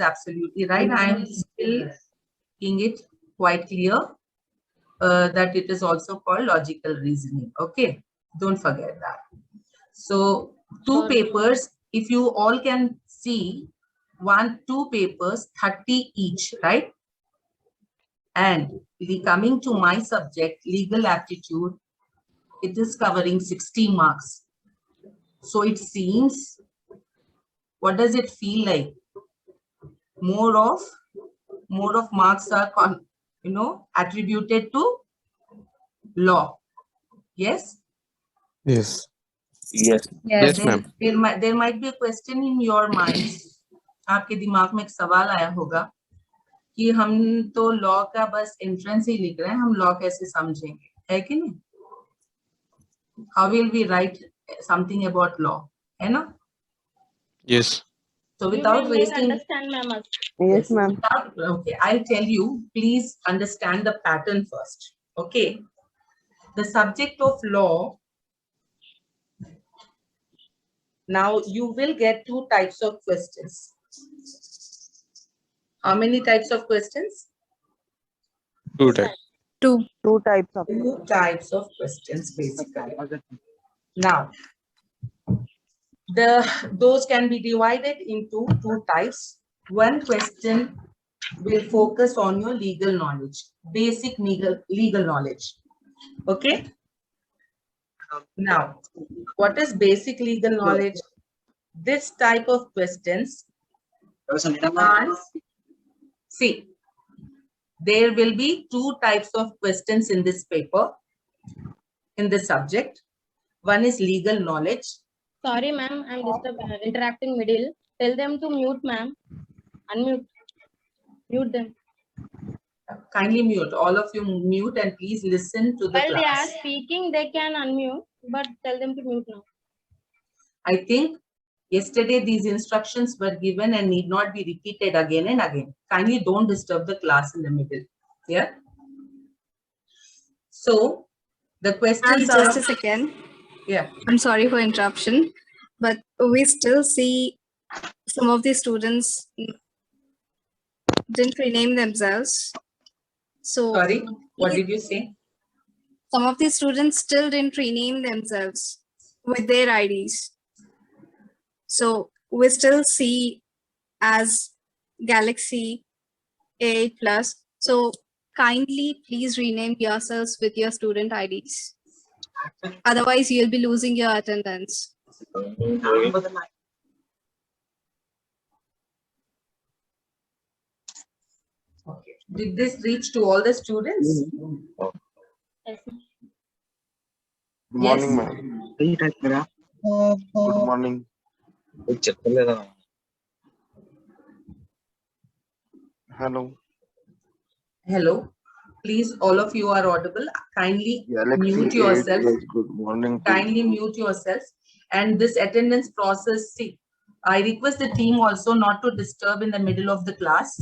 absolutely right. I am still making it quite clear that it is also called logical reasoning. Okay, don't forget that. So two papers, if you all can see, two papers, 30 each, right? And coming to my subject, legal aptitude, it is covering 60 marks. So it seems, what does it feel like? More of marks are attributed to law. Yes. Yes. Yes. Yes, ma'am. There might be a question in your minds. आपके दिमाग में एक सवाल आया होगा कि हम तो लॉ का बस एंट्रेंस ही लिख रहे हैं, हम लॉ कैसे समझेंगे, है कि नहीं? How will we write something about law? है ना? Yes. So without wasting. Understand, ma'am. Yes, ma'am. Okay, I'll tell you. Please understand the pattern first. Okay. The subject of law. Now you will get two types of questions. How many types of questions? Two types. Two types of Two types of questions, basically. Now, those can be divided into two types. One question will focus on your legal knowledge, basic legal knowledge. Okay. Now, what is basic legal knowledge? This type of questions are, see, there will be two types of questions in this paper, in this subject. One is legal knowledge. Sorry, ma'am. I'm interrupting middle. Tell them to mute, ma'am. Unmute. Mute them. Kindly mute. All of you mute and please listen to the While they are class. speaking, they can unmute, but tell them to mute now. I think yesterday these instructions were given and need not be repeated again and again. Kindly don't disturb the class in the middle. Yeah. So the questions are. Just a second. Yeah. I'm sorry for interruption, but we still see some of the students didn't rename themselves. So Sorry, what did you say? some of the students still didn't rename themselves with their IDs. So we still see as Galaxy A+. So kindly please rename yourselves with your student IDs. Otherwise, you'll be losing your attendance. Okay. Did this reach to all the students? Yes. Good morning, ma'am. Good morning. Hello. Hello. Please, all of you are audible. Kindly Galaxy mute yourself. Good morning. Kindly mute yourselves. And this attendance process, see, I request the team also not to disturb in the middle of the class,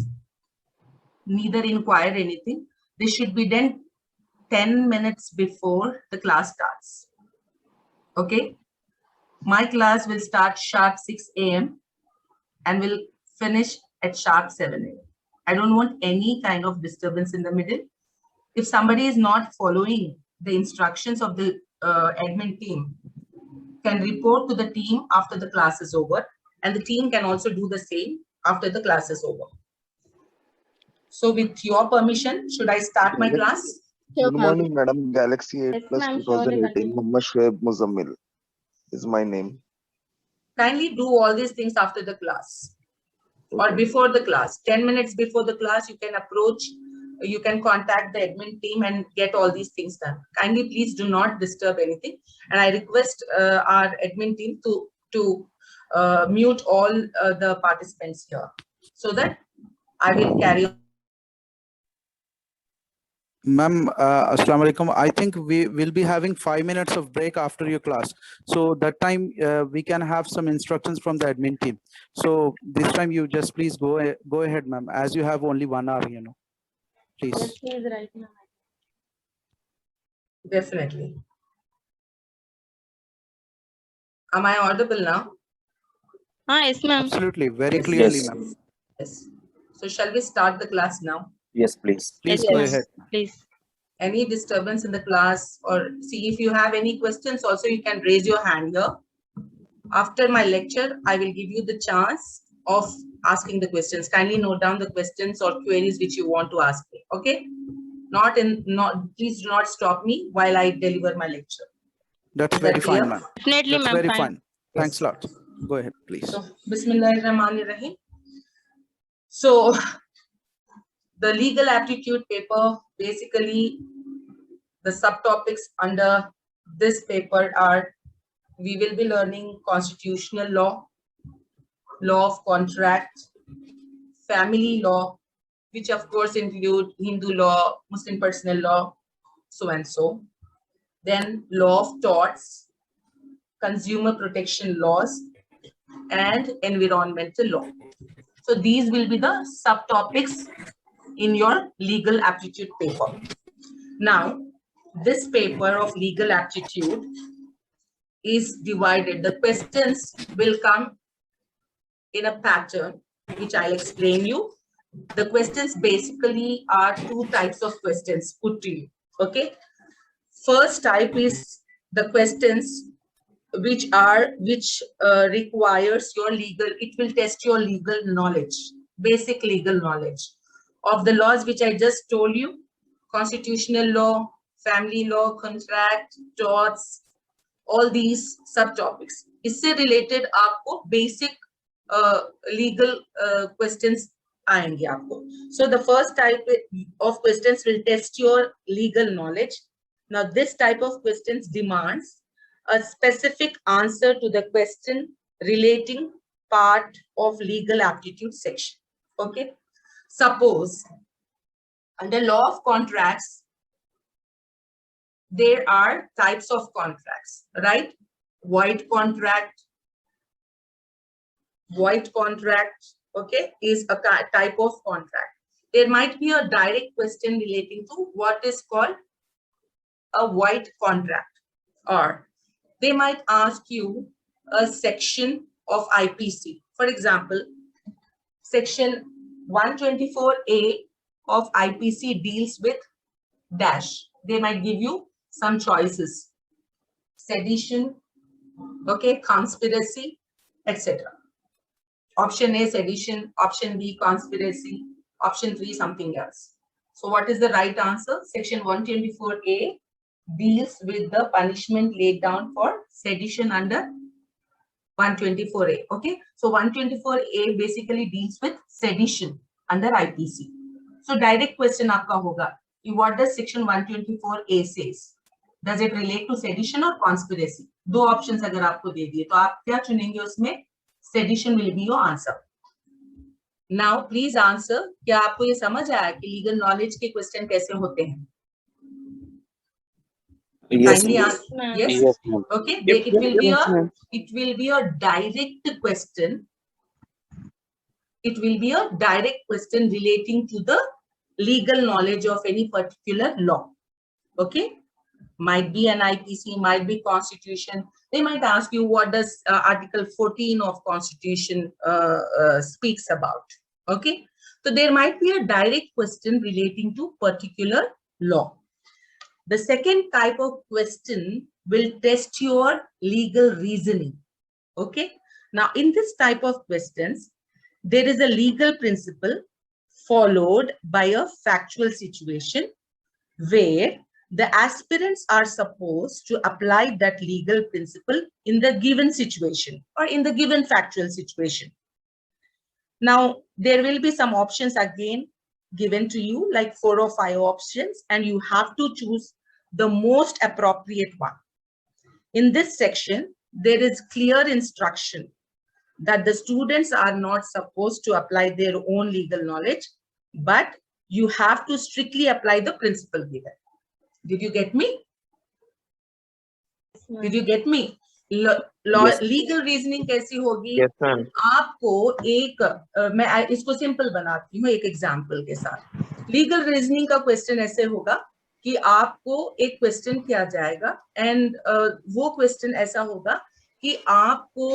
neither inquire anything. This should be done 10 minutes before the class starts. Okay. My class will start sharp 6 a.m. and will finish at sharp 7 a.m. I don't want any kind of disturbance in the middle. If somebody is not following the instructions of the admin team, can report to the team after the class is over, and the team can also do the same after the class is over. So with your permission, should I start my class? Good morning, madam. Galaxy A+ Yes, ma'am. 2018. Muhammad Shoaib Muzammil is my name. Kindly do all these things after the class or before the class. 10 minutes before the class, you can approach, you can contact the admin team and get all these things done. Kindly please do not disturb anything. And I request our admin team to mute all the participants here so that I will carry on. Ma'am, Assalamu alaikum. I think we will be having 5 minutes of break after your class. So that time we can have some instructions from the admin team. So this time you just please go ahead, ma'am, as you have only 1 hour, you know. Please. Yes, he is right now. Definitely. Am I audible now? Yes, ma'am. Absolutely, very Yes. clearly, Yes. ma'am. Yes. So shall we start the class now? Yes, please. Please Yes, go ma'am. ahead. Please. Any disturbance in the class, or see if you have any questions also, you can raise your hand here. After my lecture, I will give you the chance of asking the questions. Kindly note down the questions or queries which you want to ask me. Okay? Please do not stop me while I deliver my lecture. That's Is that very fine, clear? ma'am. Definitely, That's ma'am. very Fine. fine. Thanks a lot. Go ahead, please. So, Bismillahirrahmanirrahim. So, the legal aptitude paper, basically, the subtopics under this paper are, we will be learning constitutional law, law of contract, family law, which of course include Hindu law, Muslim personal law, so and so. Then law of torts, consumer protection laws, and environmental law. So these will be the subtopics in your legal aptitude paper. Now, this paper of legal aptitude is divided. The questions will come in a pattern, which I'll explain you. The questions basically are two types of questions put to you. Okay. First type is the questions which requires your legal, it will test your legal knowledge, basic legal knowledge of the laws which I just told you, constitutional law, family law, contract, torts, all these subtopics. इससे related आपको basic legal questions आएंगे आपको. So the first type of questions will test your legal knowledge. Now this type of questions demands a specific answer to the question relating part of legal aptitude section. Okay. Suppose under law of contracts, there are types of contracts, right? Void contract, okay, is a type of contract. There might be a direct question relating to what is called a void contract, or they might ask you a section of IPC. For example, section 124A of IPC deals with dash. They might give you some choices: sedition, okay, conspiracy, etc. Option A, sedition; option B, conspiracy; option 3, something else. So what is the right answer? Section 124A deals with the punishment laid down for sedition under 124A. Okay, so 124A basically deals with sedition under IPC. So direct question आपका होगा, what does section 124A says? Does it relate to sedition or conspiracy? दो options अगर आपको दे दिए तो आप क्या चुनेंगे उसमें? Sedition will be your answer. Now please answer. क्या आपको ये समझ आया कि legal knowledge के question कैसे होते हैं? Yes, Kindly yes. answer. Yes. Yes, ma'am. Okay. Yep, It will be a direct question. It will be a direct question relating to the legal knowledge of any particular law. Okay. Might be an IPC, might be constitution. They might ask you what does Article 14 of Constitution speaks about. Okay. So there might be a direct question relating to particular law. The second type of question will test your legal reasoning. Okay. Now, in this type of questions, there is a legal principle followed by a factual situation where the aspirants are supposed to apply that legal principle in the given situation or in the given factual situation. Now, there will be some options again given to you, like 4 or 5 options, and you have to choose the most appropriate one. In this section, there is clear instruction that the students are not supposed to apply their own legal knowledge, but you have to strictly apply the principle given. Did you get me? Did you get me? Yes. Legal reasoning कैसी होगी? Yes, ma'am. आपको एक मैं इसको simple बनाती हूँ एक example के साथ. लीगल रीजनिंग का क्वेश्चन ऐसे होगा कि आपको एक क्वेश्चन किया जाएगा एंड वो क्वेश्चन ऐसा होगा कि आपको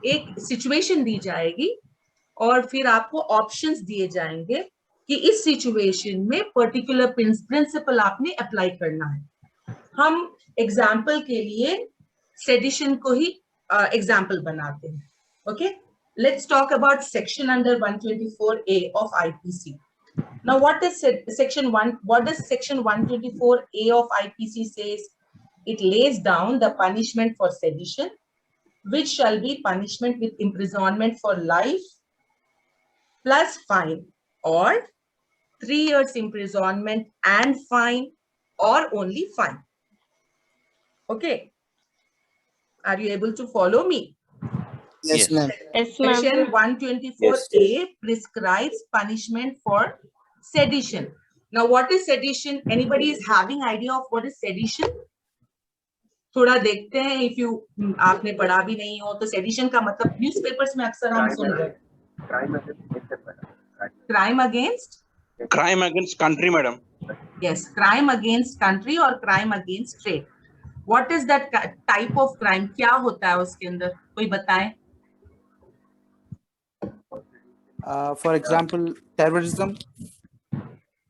एक सिचुएशन दी जाएगी और फिर आपको ऑप्शंस दिए जाएंगे कि इस सिचुएशन में पर्टिकुलर प्रिंसिपल आपने अप्लाई करना है। हम एग्जाम्पल के लिए सेडिशन को ही एग्जाम्पल बनाते हैं। Okay, let's talk about section under 124A of IPC. Now, what does section 124A of IPC says? It lays down the punishment for sedition, which shall be punishment with imprisonment for life plus fine, or 3 years imprisonment and fine, or only fine. Okay, are you able to follow me? Yes, ma'am. Yes, ma'am. Section 124A prescribes punishment for sedition. Now, what is sedition? Anybody is having idea of what is sedition? थोड़ा देखते हैं। If you आपने पढ़ा भी नहीं हो तो sedition का मतलब न्यूज़पेपर्स में अक्सर हम सुन रहे हैं। Crime against? Crime against country, madam. Yes, crime against country or crime against state. What is that type of crime? क्या होता है उसके अंदर? कोई बताएं? For example, terrorism.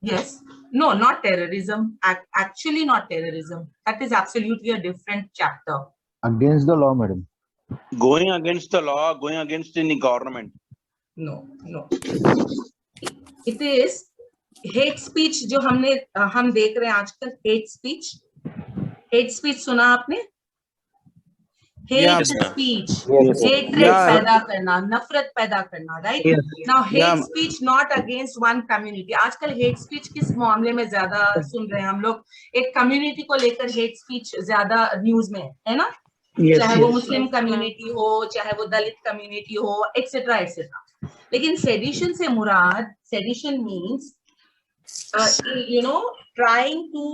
Yes. No, not terrorism. Actually not terrorism. That is absolutely a different chapter. Against the law, madam. Going against the law, going against any government. No, no. It is hate speech जो हम देख रहे हैं आजकल, hate speech. Hate speech सुना आपने? Hate Yes, speech. Yes. Hatred Yeah. पैदा करना, नफरत पैदा करना, right? Yes. Now hate Yeah. speech not against one community. आजकल hate speech किस मामले में ज्यादा सुन रहे हैं हम लोग? एक community को लेकर hate speech ज्यादा न्यूज में है ना? Yes. चाहे वो Yes. मुस्लिम कम्युनिटी हो, चाहे वो दलित कम्युनिटी हो, एक्सेट्रा एक्सेट्रा। लेकिन सेडिशन से मुराद, sedition means trying to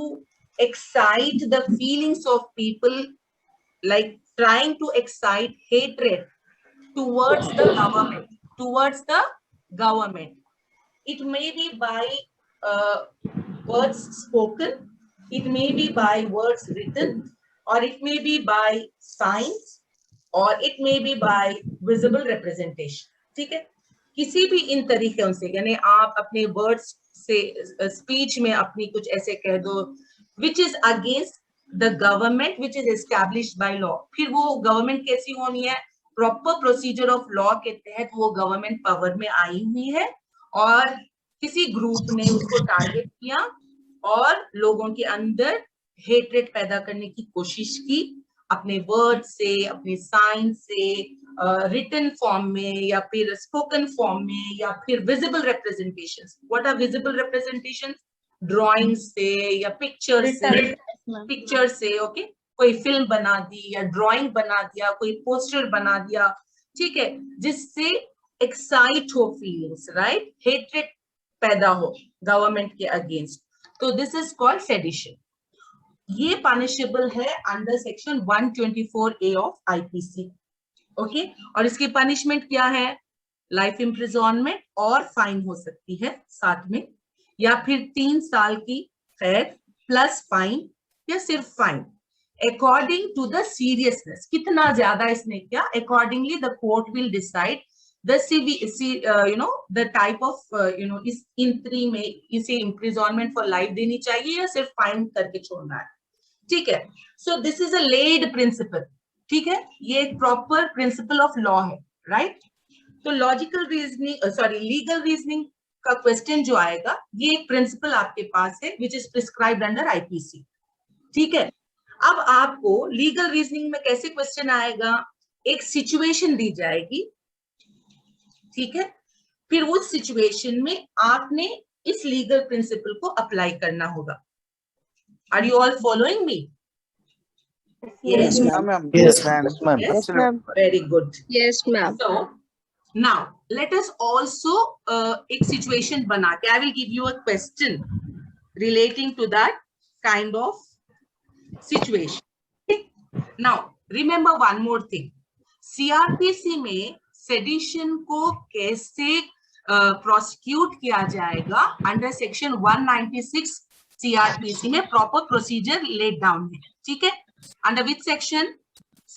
excite the feelings of people, like trying to excite hatred towards the government. It may be by words spoken, it may be by words written, or it may be by signs, or it may be by visible representation. ठीक है, किसी भी इन तरीके से, यानी आप अपने words से स्पीच में अपनी कुछ ऐसे कह दो which is against the government which is established by law. फिर वो गवर्नमेंट कैसी होनी है? प्रॉपर प्रोसीजर ऑफ लॉ के तहत वो गवर्नमेंट पावर में आई हुई है और किसी ग्रुप ने उसको टारगेट किया और लोगों के अंदर हेट्रेड पैदा करने की कोशिश की, अपने वर्ड से, अपने साइन से, रिटन फॉर्म में या फिर स्पोकन फॉर्म में या फिर visible representations. What are visible representations? Drawing से या पिक्चर से, ओके, कोई फिल्म बना दी या ड्राइंग बना दिया, कोई पोस्टर बना दिया, ठीक है, जिससे एक्साइट हो फीलिंग्स, राइट, हेट्रेड पैदा हो गवर्नमेंट के अगेंस्ट, तो दिस इज कॉल्ड सेडिशन। ये पनिशेबल है under section 124A of IPC, okay, और इसकी पनिशमेंट क्या है? लाइफ इम्प्रिजनमेंट और फाइन हो सकती है साथ में, या फिर 3 साल की कैद प्लस फाइन या सिर्फ fine, according to the seriousness. कितना ज्यादा इसने क्या, accordingly the court will decide the the type of इस इन 3 में इसे इम्प्रिजनमेंट फॉर लाइफ देनी चाहिए या सिर्फ फाइन करके छोड़ना है, ठीक है। So this is a laid principle, ठीक है, ये एक प्रॉपर प्रिंसिपल ऑफ लॉ है, राइट। तो logical reasoning, sorry, legal reasoning का क्वेश्चन जो आएगा, ये एक प्रिंसिपल आपके पास है which is prescribed under IPC, ठीक है। अब आपको लीगल रीजनिंग में कैसे क्वेश्चन आएगा? एक सिचुएशन दी जाएगी, ठीक है, फिर उस सिचुएशन में आपने इस लीगल प्रिंसिपल को अप्लाई करना होगा। Are you all following me? Yes, ma'am. Yes, Ma'am, ma'am. Yes, Absolutely. ma'am. very good. Yes, ma'am. So now let us also एक situation बना के, I will give you a question relating to that kind of situation. Okay? Now remember one more thing. CRPC में sedition को कैसे prosecute किया जाएगा? Under section 196 CRPC में proper procedure laid down है, ठीक है? Under which section?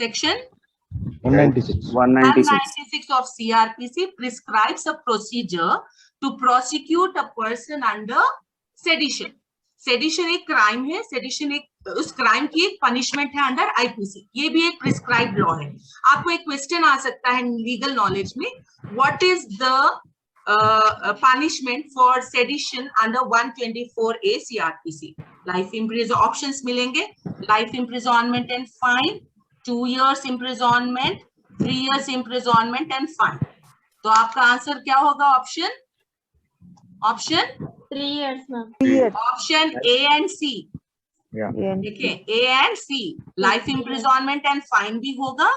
Section 196. 196 of CRPC prescribes a procedure to prosecute a person under sedition. Sedition एक क्राइम है, सेडिशन एक उस क्राइम की एक पनिशमेंट है अंडर आईपीसी. ये भी एक प्रिस्क्राइब्ड लॉ है. आपको एक क्वेश्चन आ सकता है लीगल नॉलेज में, what is the punishment for sedition under 124A CRPC? Life imprison options मिलेंगे, life imprisonment and fine, 2 years imprisonment, 3 years imprisonment and fine. तो आपका आंसर क्या होगा? Option 3 years, ma'am. Option A and C. देखिए A and C, life imprisonment and fine भी होगा.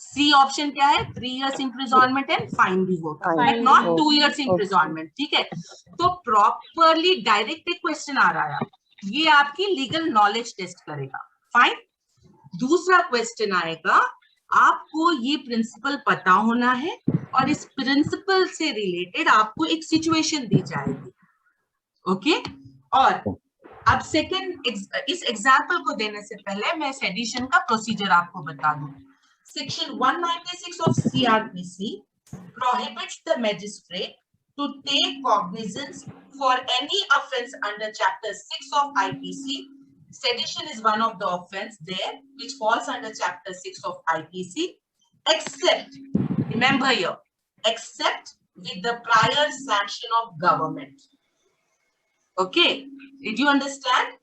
C option क्या है? 3 years imprisonment and fine भी होगा, बट नॉट 2 years imprisonment. ठीक है, तो प्रॉपरली डायरेक्ट एक क्वेश्चन आ रहा है, ये आपकी लीगल नॉलेज टेस्ट करेगा. फाइन. दूसरा क्वेश्चन आएगा, आपको ये प्रिंसिपल पता होना है और इस प्रिंसिपल से रिलेटेड आपको एक सिचुएशन दी जाएगी. ओके और अब सेकंड इस एग्जांपल को देने से पहले मैं सेडिशन का प्रोसीजर आपको बता दूं. Section 196 of CRPC prohibits the magistrate to take cognizance for any offense under chapter 6 of IPC. Sedition is one of the offense there which falls under chapter 6 of IPC, except, remember here, except with the prior sanction of government. Okay, did you understand?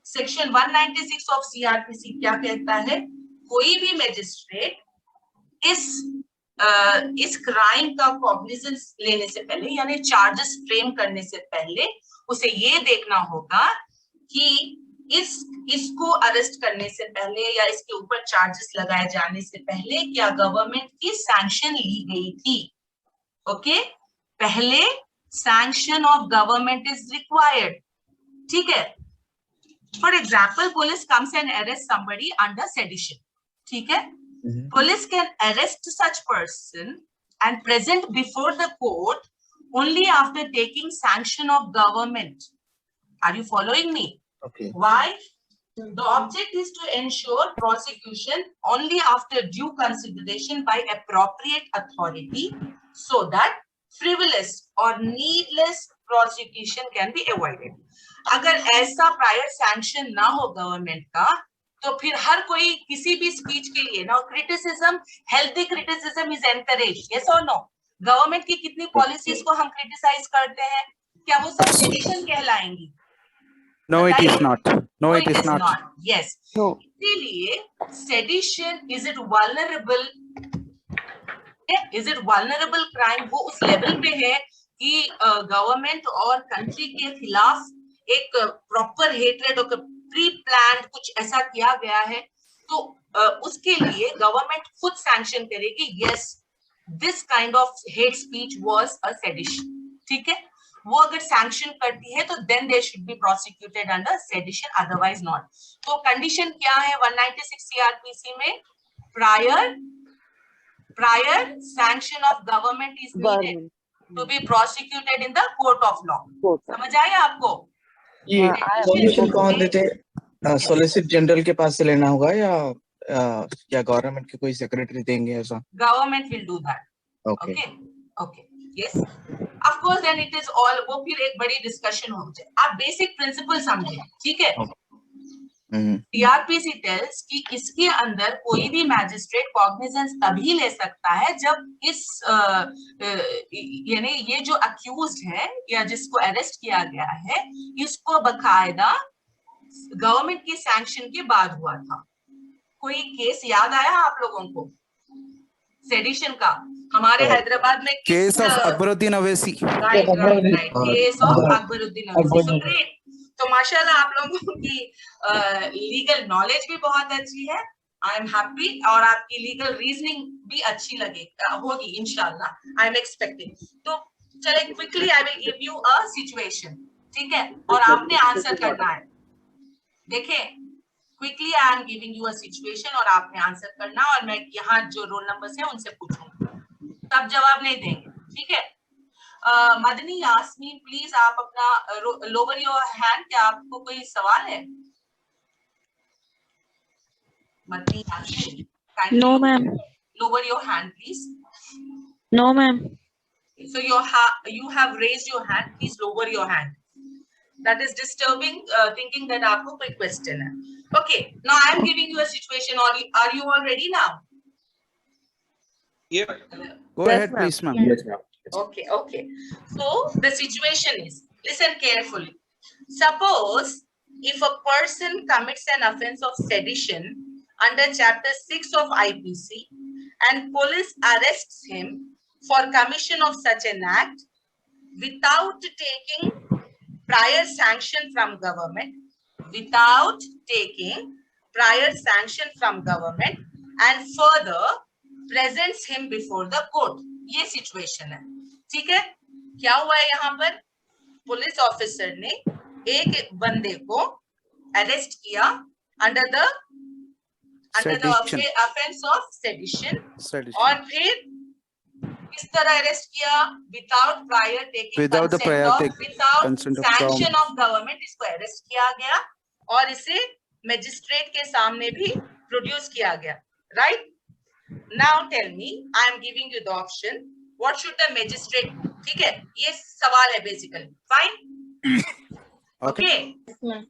Section 196 of CRPC क्या कहता है? कोई भी magistrate इस crime का cognizance लेने से पहले, यानी चार्जेस फ्रेम करने से पहले, उसे ये देखना होगा कि इसको अरेस्ट करने से पहले या इसके ऊपर चार्जेस लगाए जाने से पहले क्या गवर्नमेंट की सैंक्शन ली गई थी. ओके, पहले sanction of government is required. ठीक है. For example, police comes and arrest somebody under sedition. ठीक है, police can arrest such person and present before the court only after taking sanction of government. Are you following me? Okay. Why? The object is to ensure prosecution only after due consideration by appropriate authority so that frivolous or needless prosecution can be avoided. अगर ऐसा prior sanction ना हो government का, तो फिर हर कोई किसी भी स्पीच के लिए ना, criticism, healthy criticism is encourage. Yes और नो? गवर्नमेंट की कितनी पॉलिसीज को हम क्रिटिसाइज करते हैं, क्या वो सब sedition कहलाएंगी? No, it is not. No, it is not. Yes. इसीलिए sedition, is it vulnerable? Is it vulnerable crime? वो उस लेवल पे है कि गवर्नमेंट और कंट्री के खिलाफ एक प्रॉपर हेट्रेड और प्री प्लान्ड कुछ ऐसा किया गया है, तो उसके लिए गवर्नमेंट खुद सैंक्शन करेगी, yes this kind of hate speech was a sedition. ठीक है, वो अगर सैंक्शन करती है तो then they should be prosecuted under sedition, otherwise not. तो कंडीशन क्या है 196 CRPC में? Prior sanction of government is needed to be prosecuted in the court of law. समझ आया आपको? ये सॉल्यूशन कौन देते? सॉलिसिटर जनरल के पास से लेना होगा या गवर्नमेंट के कोई सेक्रेटरी देंगे ऐसा? Government will do that. Okay okay yes of course, then it is all, वो फिर एक बड़ी डिस्कशन हो जाए. आप बेसिक प्रिंसिपल समझे. ठीक है. CRPC टेल्स कि इसके अंदर कोई भी मैजिस्ट्रेट कॉग्निजेंस तभी ले सकता है जब इस यानी ये जो अक्यूज्ड है या जिसको अरेस्ट किया गया है, इसको बकायदा गवर्नमेंट की सैंक्शन के बाद हुआ था. कोई केस याद आया आप लोगों को सेडिशन का? हमारे हैदराबाद में case of Akbaruddin Owaisi. Right, case of Akbaruddin Owaisi. Great. तो माशाल्लाह आप लोगों की लीगल नॉलेज भी बहुत अच्छी है. I am happy. और आपकी लीगल रीजनिंग भी अच्छी होगी इंशाल्लाह. I am expecting. तो चले quickly I will give you a situation. ठीक है, और आपने आंसर करना है. देखें, quickly I am giving you a situation और आपने आंसर करना, और मैं यहाँ जो रोल नंबर है उनसे पूछूंगा, तब जवाब नहीं देंगे. ठीक है. मदनी यास्मीन, प्लीज आप अपना लोअर योर हैंड. क्या आपको कोई सवाल है? Madani Yasmin, Kindly No, ma'am. lower your hand, please. No, ma'am. So you have raised your hand. Please lower your hand. That is disturbing, thinking that आपको कोई question है. Okay, now I am giving you a situation. Are you all ready now? Yeah. Go Yes, ahead, ma'am. please, ma'am. Yes, ma'am. Okay, okay. So the situation is, listen carefully. Suppose if a person commits an offense of sedition under Chapter 6 of IPC and police arrests him for commission of such an act without taking prior sanction from government, and further presents him before the court. ये situation है, ठीक है? क्या हुआ है यहाँ पर? Police officer ने एक बंदे को अरेस्ट किया under the Sedition. offense of sedition, Sedition. और फिर किस तरह अरेस्ट किया? Without prior taking Without the prior without consent of sanction government. of government इसको अरेस्ट किया गया और इसे मजिस्ट्रेट के सामने भी प्रोड्यूस किया गया. Right? Now tell me, I am giving you the option. What should the magistrate do? ठीक है? ये सवाल है basically. Fine? Okay. Yes, ma'am.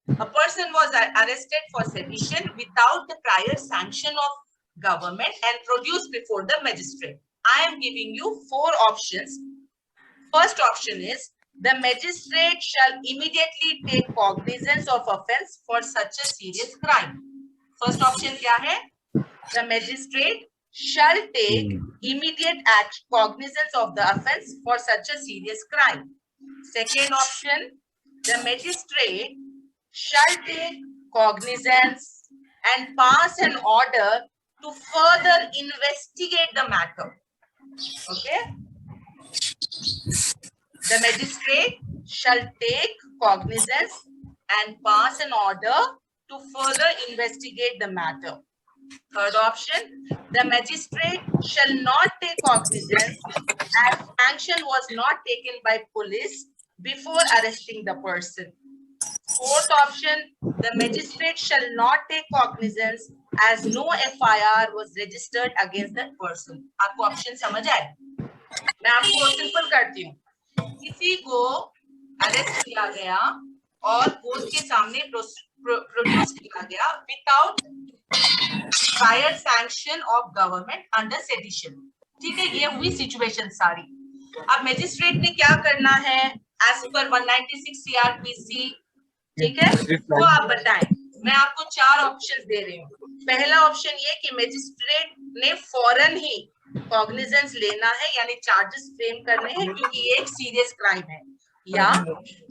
A person was arrested for sedition without the prior sanction of government and produced before the magistrate. I am giving you 4 options. First option is the magistrate shall immediately take cognizance of offense for such a serious crime. First option क्या है? The magistrate shall take immediate cognizance of the offense for such a serious crime. Second option, the magistrate shall take cognizance and pass an order to further investigate the matter. Okay? The magistrate shall take cognizance and pass an order to further investigate the matter. Third option, the magistrate shall not take cognizance as sanction was not taken by police before arresting the person. Fourth option, the magistrate shall not take cognizance as no FIR was registered against that person. आपको option समझ आए? मैं आपको simple करती हूँ. किसी को arrest किया गया और कोर्ट के सामने प्रोड्यूस किया गया without prior sanction of government under sedition. ठीक है, ये हुई सिचुएशन सारी. अब मैजिस्ट्रेट ने क्या करना है एज पर 196 CRPC? ठीक है, वो आप बताएं. मैं आपको 4 ऑप्शंस दे रही हूँ. पहला ऑप्शन ये कि मैजिस्ट्रेट ने फौरन ही कॉग्निजेंस लेना है, यानी चार्जेस फ्रेम करने हैं क्योंकि ये एक सीरियस क्राइम है, या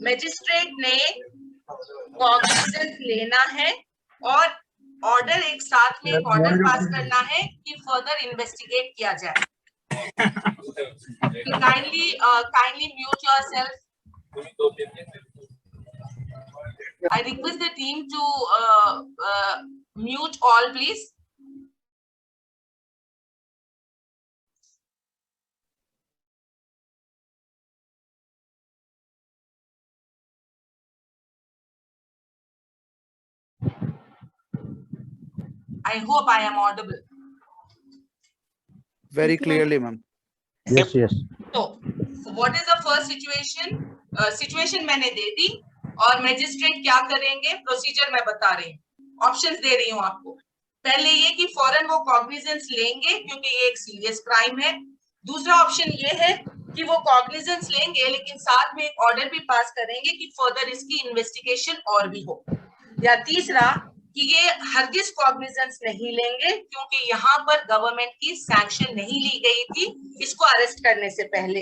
मैजिस्ट्रेट ने कॉग्निजेंस लेना है और ऑर्डर एक साथ में एक ऑर्डर पास करना है कि फर्दर इन्वेस्टिगेट किया जाए. Kindly mute yourself. I request the team to mute all, please. I hope I am audible. Very clearly, ma'am. Yes, yes. So, what is the first situation? Situation मैंने दे दी और magistrate क्या करेंगे, procedure मैं बता रही हूँ, ऑप्शंस दे रही हूँ आपको. पहले ये कि फौरन वो कॉग्निजेंस लेंगे क्योंकि ये एक सीरियस क्राइम है. दूसरा ऑप्शन ये है कि वो कॉग्निजेंस लेंगे लेकिन साथ में एक ऑर्डर भी पास करेंगे कि फर्दर इसकी इन्वेस्टिगेशन और भी हो. या तीसरा कि ये हरगिज कॉग्निजेंस नहीं लेंगे क्योंकि यहाँ पर गवर्नमेंट की सैंक्शन नहीं ली गई थी इसको अरेस्ट करने से पहले.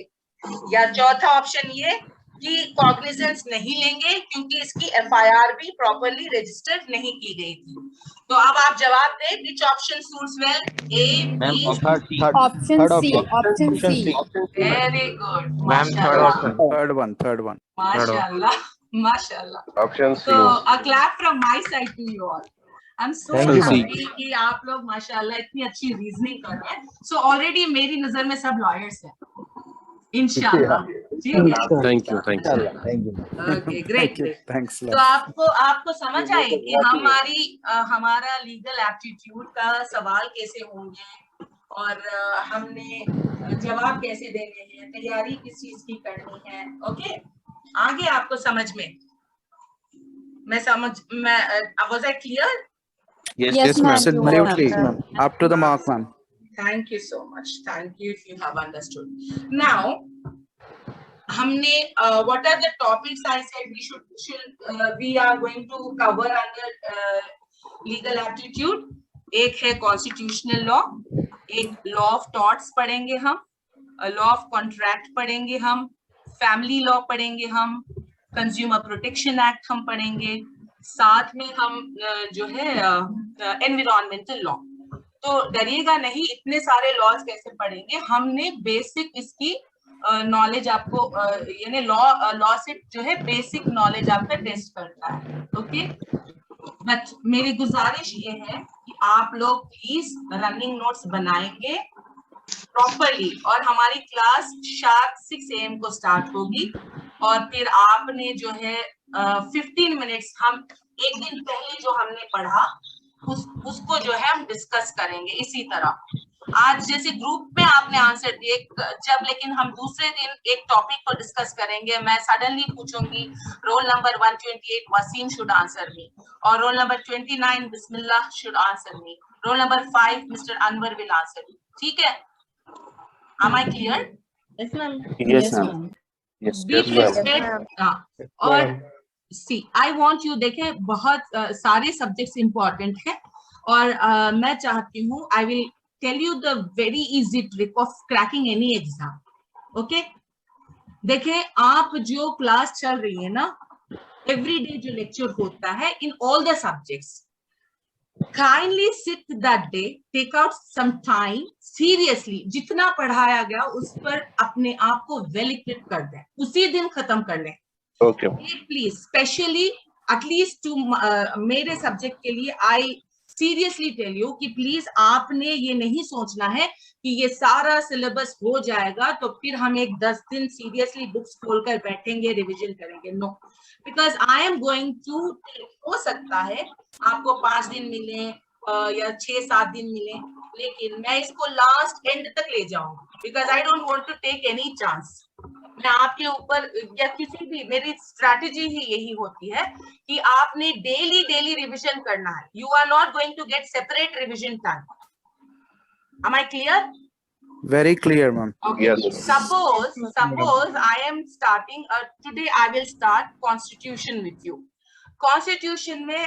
या चौथा ऑप्शन ये कि कॉग्निजेंस नहीं लेंगे क्योंकि इसकी FIR भी प्रॉपर्ली रजिस्टर्ड नहीं की गई थी. तो अब आप जवाब दें, which option suits well? A, B, Option C. Option C. very good. Ma'am, Third one. Mashallah. Mashallah. Option C. So a clap from my side to you all. I'm so Thank you. happy कि आप लोग माशाल्लाह इतनी अच्छी reasoning कर रहे हैं. So already मेरी नजर में सब lawyers हैं. इंशाल्लाह। ठीक है, Thank you. Thank you. Thank you. Okay, great Thank you. Great. Thanks a तो lot. आपको समझ आए कि हमारा लीगल एप्टीट्यूड का सवाल कैसे होंगे और हमने जवाब कैसे देने हैं, तैयारी किस चीज की करनी है। ओके, आगे आपको समझ में, was I clear? Yes, ma'am. Absolutely. Up to the mark, ma'am. Thank you so much. Thank you if you have understood. Now, हमने what are the topics I said we are going to cover under legal aptitude? एक है constitutional law, एक law of torts पढ़ेंगे हम, law of contract पढ़ेंगे हम, family law पढ़ेंगे हम, consumer protection act हम पढ़ेंगे, साथ में हम जो है environmental law। तो डरिएगा नहीं, इतने सारे लॉज कैसे पढ़ेंगे, हमने बेसिक इसकी नॉलेज आपको यानी लॉ से जो है बेसिक नॉलेज आपका टेस्ट करता है। ओके, बट मेरी गुजारिश ये है कि आप लोग प्लीज रनिंग नोट्स बनाएंगे प्रॉपरली, और हमारी क्लास शार्प 6 AM को स्टार्ट होगी, और फिर आपने जो है 15 मिनट्स हम एक दिन पहले जो हमने पढ़ा उसको जो है हम डिस्कस करेंगे इसी तरह। आज जैसे ग्रुप में आपने आंसर दिए जब, लेकिन हम दूसरे दिन एक टॉपिक को डिस्कस करेंगे, मैं सडनली पूछूंगी roll number 128 Wasim should answer me, और roll number 29 Bismillah should answer me, roll number 5 mister Anwar will answer me. ठीक है, am I clear? Yes, ma'am. Yes, ma'am. Yes, Be ma'am. prepared। और सी आई वॉन्ट यू, देखे बहुत सारे subjects important है, और मैं चाहती हूँ I will tell you the very easy trick of cracking any exam. Okay, देखे आप जो क्लास चल रही है ना, एवरी डे जो लेक्चर होता है in all the subjects, kindly sit that day, take out some time, seriously जितना पढ़ाया गया उस पर अपने आप को वेल इक्विप कर दें, उसी दिन खत्म कर लें। Okay. Please specially at least to मेरे सब्जेक्ट के लिए आई सीरियसली टेल यू कि प्लीज आपने ये नहीं सोचना है कि ये सारा सिलेबस हो जाएगा तो फिर हम एक 10 दिन सीरियसली बुक्स खोलकर बैठेंगे रिवीजन करेंगे। No, because I am going to, हो सकता है आपको 5 दिन मिले या 6-7 दिन मिले, लेकिन मैं इसको लास्ट एंड तक ले जाऊंगी, because I don't want to take any chance. मैं आपके ऊपर या किसी भी, मेरी स्ट्रैटेजी ही यही होती है कि आपने डेली रिवीजन करना है। You are not going to get separate revision time. Am I clear? Very clear, ma'am. Okay. Yes. Suppose I am starting today. I will start constitution with you. Constitution में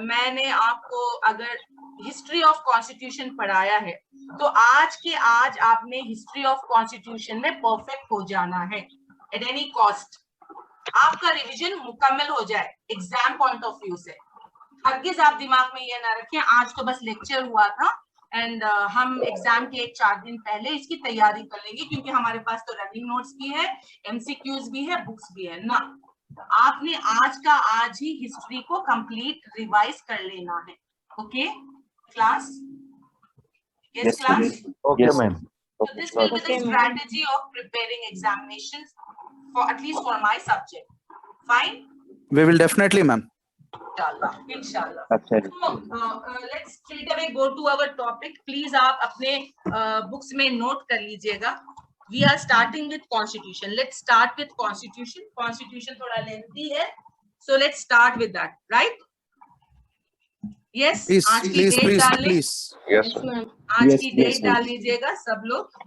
मैंने आपको अगर history of constitution पढ़ाया है तो आज के आज आपने हिस्ट्री ऑफ कॉन्स्टिट्यूशन में परफेक्ट हो जाना है एट एनी कॉस्ट। आपका रिवीजन मुकम्मल हो जाए एग्जाम पॉइंट ऑफ व्यू से। हरगिज आप दिमाग में ये ना रखें आज तो बस लेक्चर हुआ था एंड हम एग्जाम के 1-4 दिन पहले इसकी तैयारी कर लेंगे, क्योंकि हमारे पास तो रनिंग नोट्स भी है, एमसीक्यूज भी है, बुक्स भी है ना। आपने आज का आज ही हिस्ट्री को कंप्लीट रिवाइज कर लेना है। Okay class? Yes class? Okay, ma'am. So this will be the strategy of preparing examinations for at least for my subject. Fine? We will definitely, ma'am. Inshallah. Absolutely. So let's straight away go to our topic. Please आप अपने books में note कर लीजिएगा। We are starting with constitution. Let's start with constitution. Constitution थोड़ा lengthy है, so let's start with that, right? Yes. Please, आज की please, date please, डाल लें। please. Yes. Yes, ma'am. आज Yes, की yes, डेट ma'am. डाल लीजिएगा सब लोग,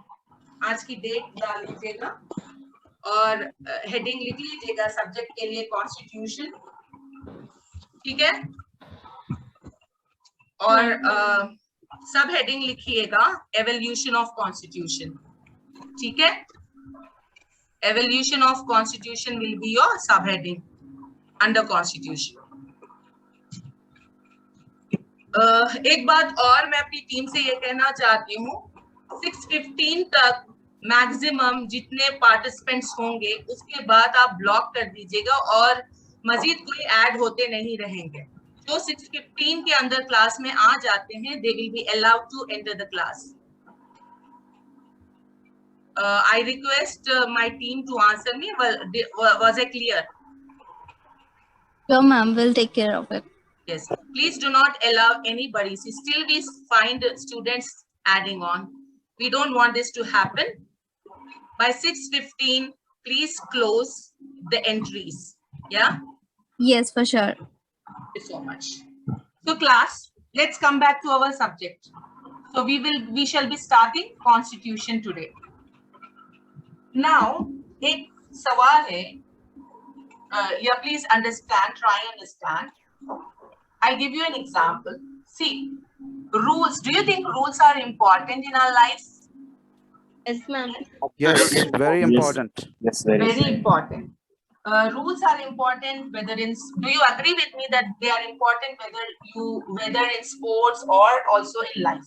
आज की डेट डाल लीजिएगा और हेडिंग लिख लीजिएगा सब्जेक्ट के लिए कॉन्स्टिट्यूशन, ठीक है? और सब हेडिंग लिखिएगा एवोल्यूशन ऑफ कॉन्स्टिट्यूशन, ठीक है? Evolution of constitution will be your सब हेडिंग अंडर कॉन्स्टिट्यूशन। एक बात और मैं अपनी टीम से ये कहना चाहती हूँ, 6:15 तक मैक्सिमम जितने पार्टिसिपेंट्स होंगे उसके बाद आप ब्लॉक कर दीजिएगा और मजीद कोई ऐड होते नहीं रहेंगे। जो 6:15 के अंदर क्लास में आ जाते हैं they will be allowed to enter the class. I request my team to answer me. Was I clear? Sure, ma'am. We'll take care of it. Yes. Please do not allow anybody. See, still we find students adding on. We don't want this to happen. By 6:15, please close the entries. Yeah. Yes, for sure. Thank you so much. So class, let's come back to our subject. So we shall be starting constitution today. Now, एक सवाल है. Yeah, please understand, try understand. I'll give you an example. See, rules. Do you think rules are important in our lives? Yes, ma'am. Yes, very important. Yes, Very important. Rules are important whether in, do you agree with me that they are important whether in sports or also in life?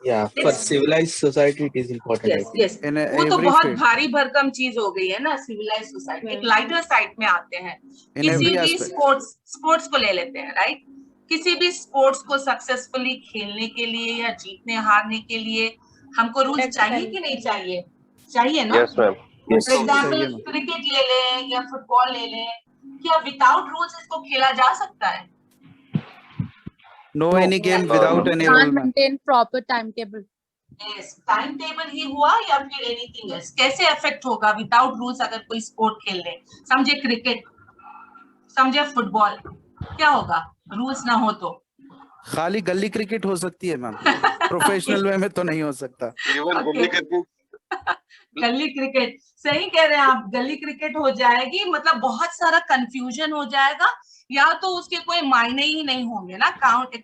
Yeah, for civilized society, it is important. I Yes, think. yes. In वो तो every बहुत field. भारी भरकम चीज हो गई है ना सिविलाइज सोसाइटी. एक लाइटर साइड में आते हैं. In किसी every भी aspect. स्पोर्ट्स को ले लेते हैं, राइट. किसी भी स्पोर्ट्स को सक्सेसफुली खेलने के लिए या जीतने हारने के लिए हमको रूल्स चाहिए कि नहीं चाहिए? चाहिए ना. Yes, ma'am. Yes. For example चाहिए ना. क्रिकेट ले लें या फुटबॉल ले लें, क्या विदाउट रूल्स इसको खेला जा सकता है? No any game without any rule. ma'am. Maintain proper timetable. Yes, time table ही हुआ या फिर एनीथिंग एल्स. कैसे अफेक्ट होगा विदाउट रूल्स अगर कोई स्पोर्ट खेल ले? समझे क्रिकेट, समझे फुटबॉल, क्या होगा रूल्स ना हो तो? खाली गली क्रिकेट हो सकती है मैम. प्रोफेशनल वे में तो नहीं हो सकता. गली क्रिकेट, सही कह रहे हैं आप. गली क्रिकेट हो जाएगी, मतलब बहुत सारा कंफ्यूजन हो जाएगा, या तो उसके कोई मायने ही नहीं होंगे ना, काउंट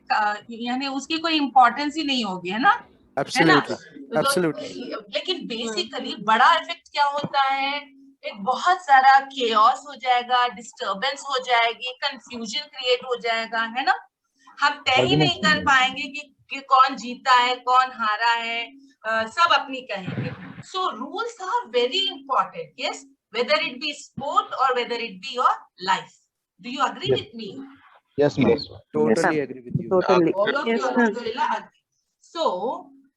यानी उसकी कोई इंपॉर्टेंस ही नहीं होगी, है ना. Absolutely. तो Absolutely. लेकिन बेसिकली बड़ा इफेक्ट क्या होता है? एक बहुत सारा केओस हो जाएगा, डिस्टरबेंस हो जाएगी, कंफ्यूजन क्रिएट हो जाएगा, है ना. हम तय ही नहीं कर पाएंगे कि कौन जीता है, कौन हारा है. सब अपनी कहेंगे. So rules are very important. Yes, whether it be sport or whether it be your life. Do you agree with me? Yes, ma'am. Totally agree with you. Totally. All of you, alhamdulillah, agree. So,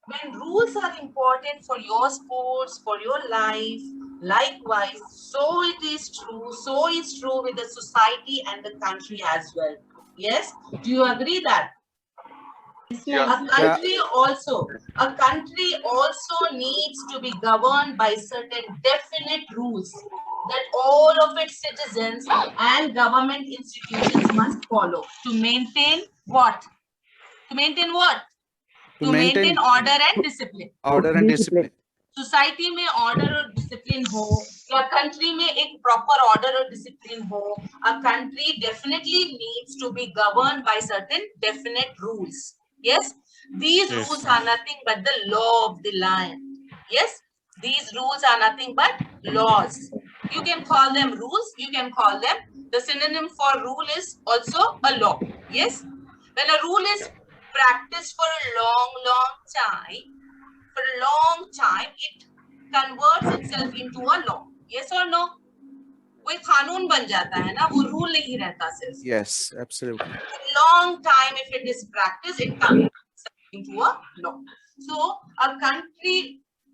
when rules are important for your sports, for your life, likewise, so it is true with the society and the country as well. Yes? Do you agree that? A country also needs to be governed by certain definite rules that all of its citizens and government institutions must follow to maintain what? To maintain what? To maintain order and discipline. Order and discipline. Society में order और discipline हो, या country में एक proper order और discipline हो, a country definitely needs to be governed by certain definite rules. Yes, these rules are nothing but the law of the land. Yes, these rules are nothing but laws. You can call them rules, you can call them, the synonym for rule is also a law. Yes, when a rule is practiced for a long time, it converts itself into a law. Yes or no? कोई कानून बन जाता है ना, वो rule नहीं रहता सिर्फ. Yes, absolutely. Long time, if it is practiced, it converts into a law. So a country,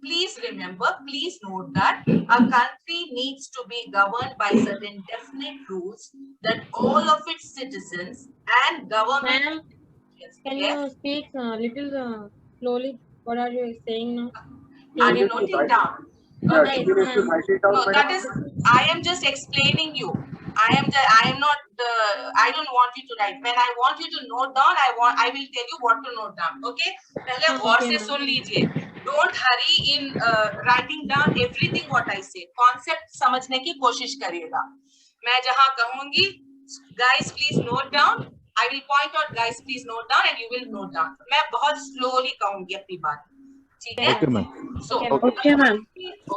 please remember, please note that a country needs to be governed by certain definite rules that all of its citizens and government. Ma'am, can Yes? you speak little slowly? What are you saying now? Are you noting down? Yes, ma'am. No, that is, I am just explaining you. I am not, I don't want you to write. When I want you to note down, I will tell you what to note down. Okay? पहले गौर से सुन लीजिए. Don't hurry in writing down everything what I say. Concept समझने की कोशिश करिएगा. मैं जहाँ कहूँगी, guys please note down. I will point out, guys please note down, and you will note down. मैं बहुत slowly कहूँगी अपनी बात. ठीक है? Okay, ma'am. So, Okay, ma'am.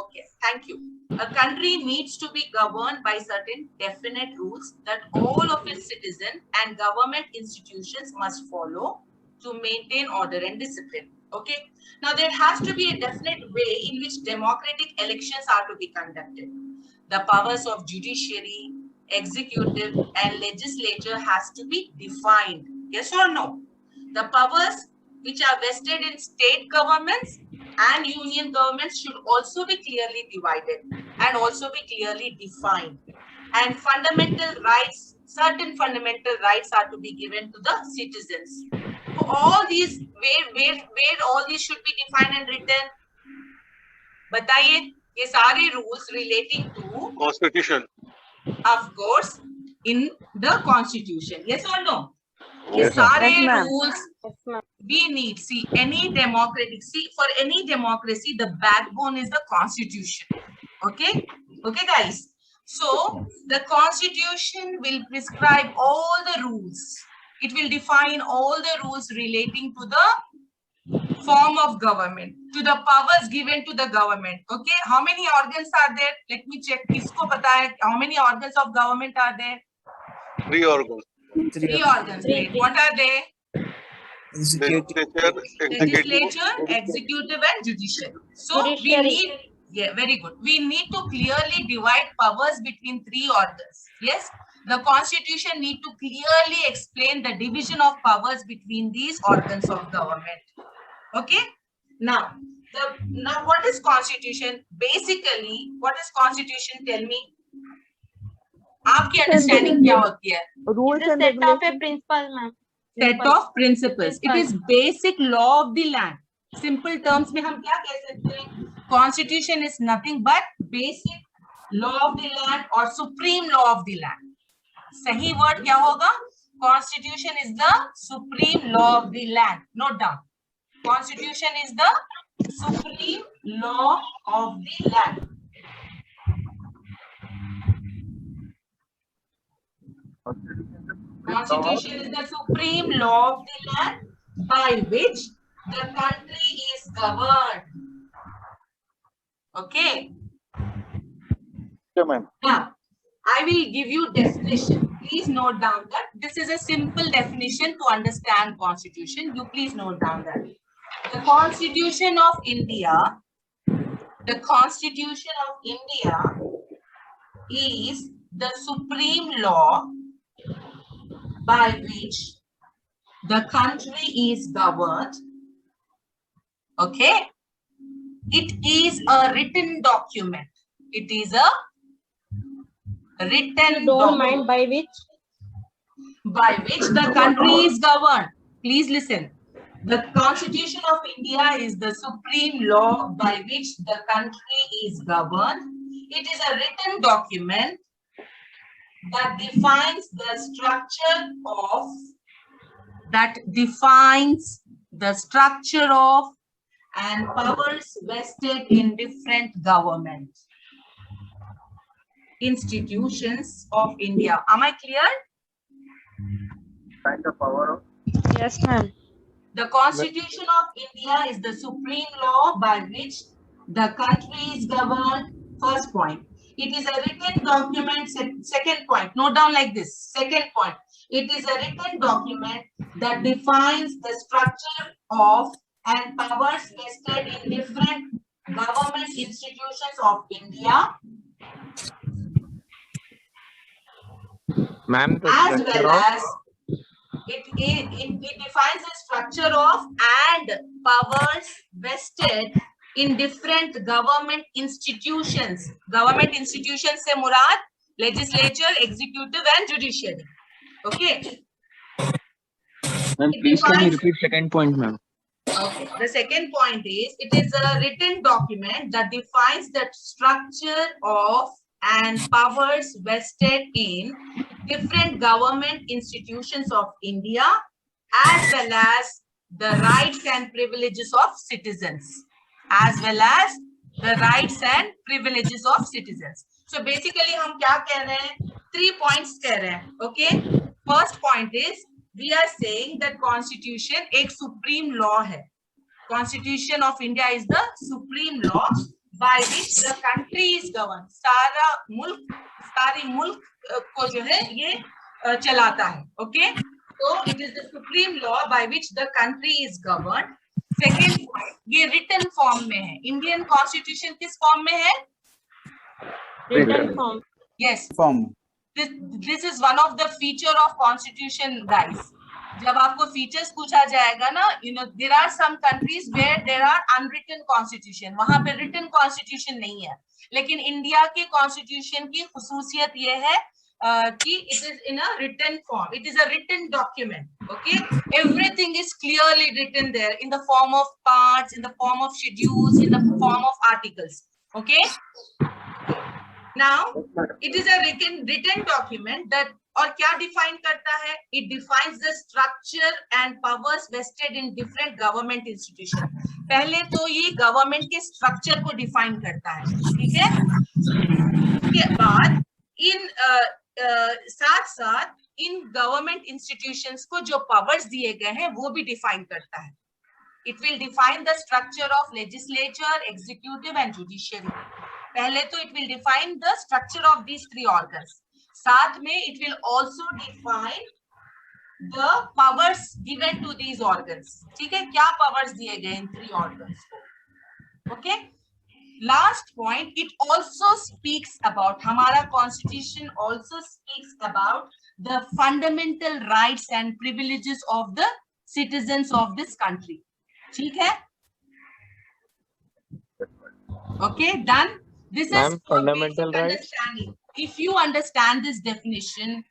Okay, thank you. A country needs to be governed by certain definite rules that all of its citizens and government institutions must follow to maintain order and discipline. Okay. Now, there has to be a definite way in which democratic elections are to be conducted. The powers of judiciary, executive, and legislature has to be defined. Yes or no? The powers which are vested in state governments and union governments should also be clearly divided and also be clearly defined. And fundamental rights, certain fundamental rights are to be given to the citizens. So all these, where all these should be defined and written? बताइए, ये सारे rules relating to Constitution. of course, in the constitution. Yes or no? ये Yes, ma'am. सारे Yes, ma'am. rules Yes, ma'am. we need. See, any democratic, see, for any democracy, the backbone is the constitution. Okay? Okay, guys. So, the constitution will prescribe all the rules. It will define all the rules relating to the form of government, to the powers given to the government. Okay? How many organs are there? Let me check. Kisko pata hai? How many organs of government are there? 3 organs. 3 organs. Great. What are they? Legislature, executive. Legislature, executive, and judiciary. So we Judiciary. need, yeah, very good. We need to clearly divide powers between 3 organs. Yes, the constitution need to clearly explain the division of powers between these organs of government. Okay. Now, now what is constitution? Basically, what is constitution? Tell me. आपकी understanding क्या होती है? It's a set of a principle, ma'am. Set of principles. It is basic law of the land. Simple terms में हम क्या कह सकते हैं? Constitution is nothing but basic law of the land or supreme law of the land. सही word क्या होगा? Constitution is the supreme law of the land. Note down. Constitution is the supreme law of the land. Constitution is the supreme law of the land by which the country is governed. Okay. Okay, ma'am. Now, I will give you definition. Please note down that this is a simple definition to understand constitution. You please note down that. The Constitution of India, the Constitution of India is the supreme law by which the country is governed. Okay. It is a written document. It is a written Don't document mind by which the country is governed. Please listen. The Constitution of India is the supreme law by which the country is governed. It is a written document that defines the structure of and powers vested in different government institutions of India. Am I clear? yes, ma'am. The Constitution of India is the supreme law by which the country is governed. First point. It is a written document. Second point. Note down like this. Second point. It is a written document that defines the structure of and powers vested in different government institutions of India, Ma'am, as well as it defines the structure of and powers vested in different government institutions. Government institutions se murad legislature, executive, and judiciary. Okay. Ma'am, please can you repeat second point, ma'am? Okay. The second point is it is a written document that defines the structure of and powers vested in different government institutions of India, as well as the rights and privileges of citizens. As well as the rights and privileges of citizens. So basically, हम क्या कह रहे हैं? 3 points कह रहे हैं. Okay. First point is we are saying that Constitution एक supreme law है. Constitution of India is the supreme law by which the country is governed. सारी मुल्क को जो है ये चलाता है. Okay. So it is the supreme law by which the country is governed. Second point, ये written form में है. Indian Constitution किस form में है? Written form. Yes. Form. This is one of the feature of Constitution, guys. जब आपको features पूछा जाएगा ना, there are some countries where there are unwritten constitution, वहां पे रिटन कॉन्स्टिट्यूशन नहीं है, लेकिन इंडिया के कॉन्स्टिट्यूशन की खुसूसियत ये है कि it is in a written form, it is a written document. Okay, everything is clearly written there in the form of parts, in the form of schedules, in the form of articles. Okay, now it is a written document that, और क्या define करता है? It defines the structure and powers vested in different government institution. पहले तो ये government के structure को define करता है, ठीक है. उसके बाद इन साथ साथ इन गवर्नमेंट इंस्टीट्यूशंस को जो पावर्स दिए गए हैं वो भी डिफाइन करता है. It will define the structure of legislature, executive and judiciary. पहले तो it will define the structure of these three organs, साथ में it will also define the powers given to these organs. ठीक है, क्या पावर्स दिए गए इन थ्री ऑर्गन्स को. Okay, last point, it also speaks about, हमारा constitution also speaks about the fundamental rights and privileges of the citizens of this country. ठीक है, okay, done. This is fundamental rights. If you understand this definition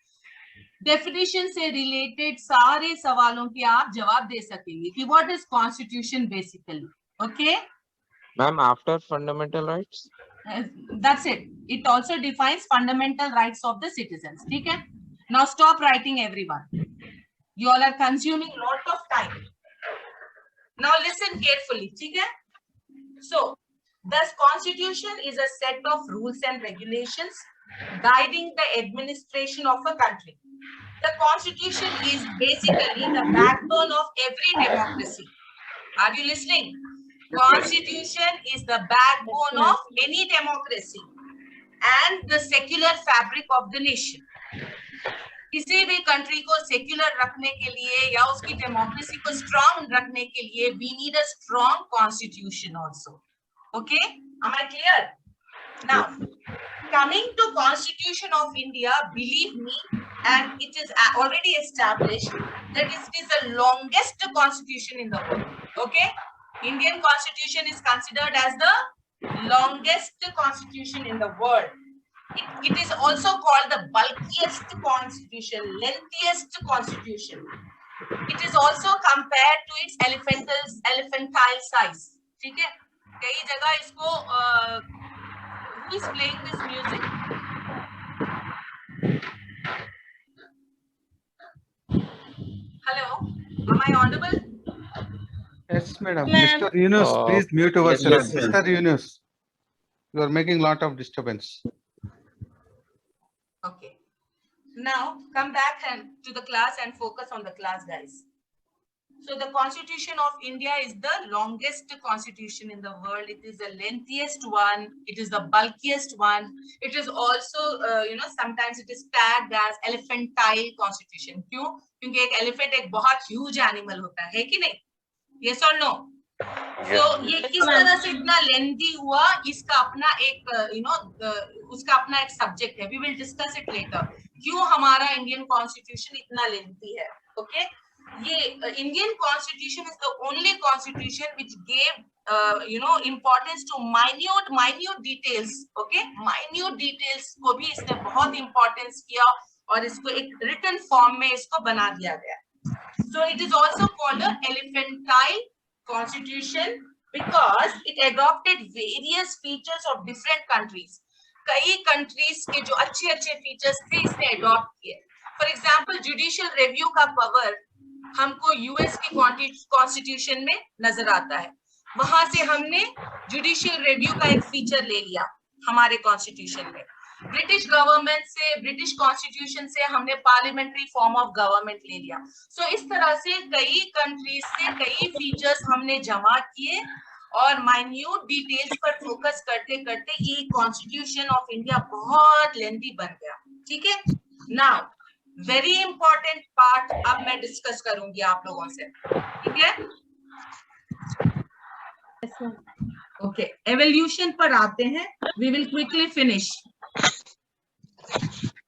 से related सारे सवालों के आप जवाब दे सकेंगे कि what is constitution basically. Okay? Ma'am, after fundamental rights? That's it. It also defines fundamental rights of the citizens. ठीक है? Now stop writing, everyone. You all are consuming lot of time. Now listen carefully. ठीक है? So thus, Constitution is a set of rules and regulations guiding the administration of a country. The Constitution is basically the backbone of every democracy. Are you listening? Constitution is the backbone of any democracy and the secular fabric of the nation. किसी भी country को secular रखने के लिए या उसकी democracy को strong रखने के लिए we need a strong constitution also. Okay, am I clear? Now, coming to Constitution of India, believe me, and it is already established that it is the longest constitution in the world. Okay, Indian Constitution is considered as the longest constitution in the world. It is also called the bulkiest constitution, lengthiest constitution. It is also compared to its elephantine size. ठीक है? कई जगह इसको who is playing this music? Hello, am I audible? Yes, madam. Ma'am. Mr. Yunus, please mute yourself. yes, yes. Mr. Yunus, you are making lot of disturbance. Okay. Now come back and to the class and focus on the class, guys. So the Constitution of India is the longest constitution in the world. It is the lengthiest one. It is the bulkiest one. It is also, sometimes it is tagged as elephantine constitution. क्यों? क्योंकि एक elephant एक बहुत huge animal होता है कि नहीं? Yes or no? So ये किस तरह से इतना lengthy हुआ? इसका अपना एक, उसका अपना एक subject है. We will discuss it later. क्यों हमारा Indian Constitution इतना lengthy है? Okay? ये Indian Constitution is the only constitution which gave importance to minute details. Okay, minute details को भी इसने बहुत importance किया और इसको एक written form में इसको बना दिया गया. So it is also called the elephantine constitution because it adopted various features of different countries. कई countries के जो अच्छे features थे इसने adopt किए. For example, judicial review का power हमको यूएस की कॉन्स्टिट्यूशन में नजर आता है. वहां से हमने जुडिशियल रिव्यू का एक फीचर ले लिया हमारे कॉन्स्टिट्यूशन में. ब्रिटिश गवर्नमेंट से, ब्रिटिश कॉन्स्टिट्यूशन से हमने पार्लियामेंट्री फॉर्म ऑफ गवर्नमेंट ले लिया. सो इस तरह से कई कंट्रीज से कई फीचर्स हमने जमा किए और माइन्यूट डिटेल्स पर फोकस करते करते ये कॉन्स्टिट्यूशन ऑफ इंडिया बहुत लेंथी बन गया. ठीक है. नाउ वेरी इंपॉर्टेंट पार्ट अब मैं डिस्कस करूंगी आप लोगों से. ठीक है. ओके, एवोल्यूशन पर आते हैं. We will quickly finish.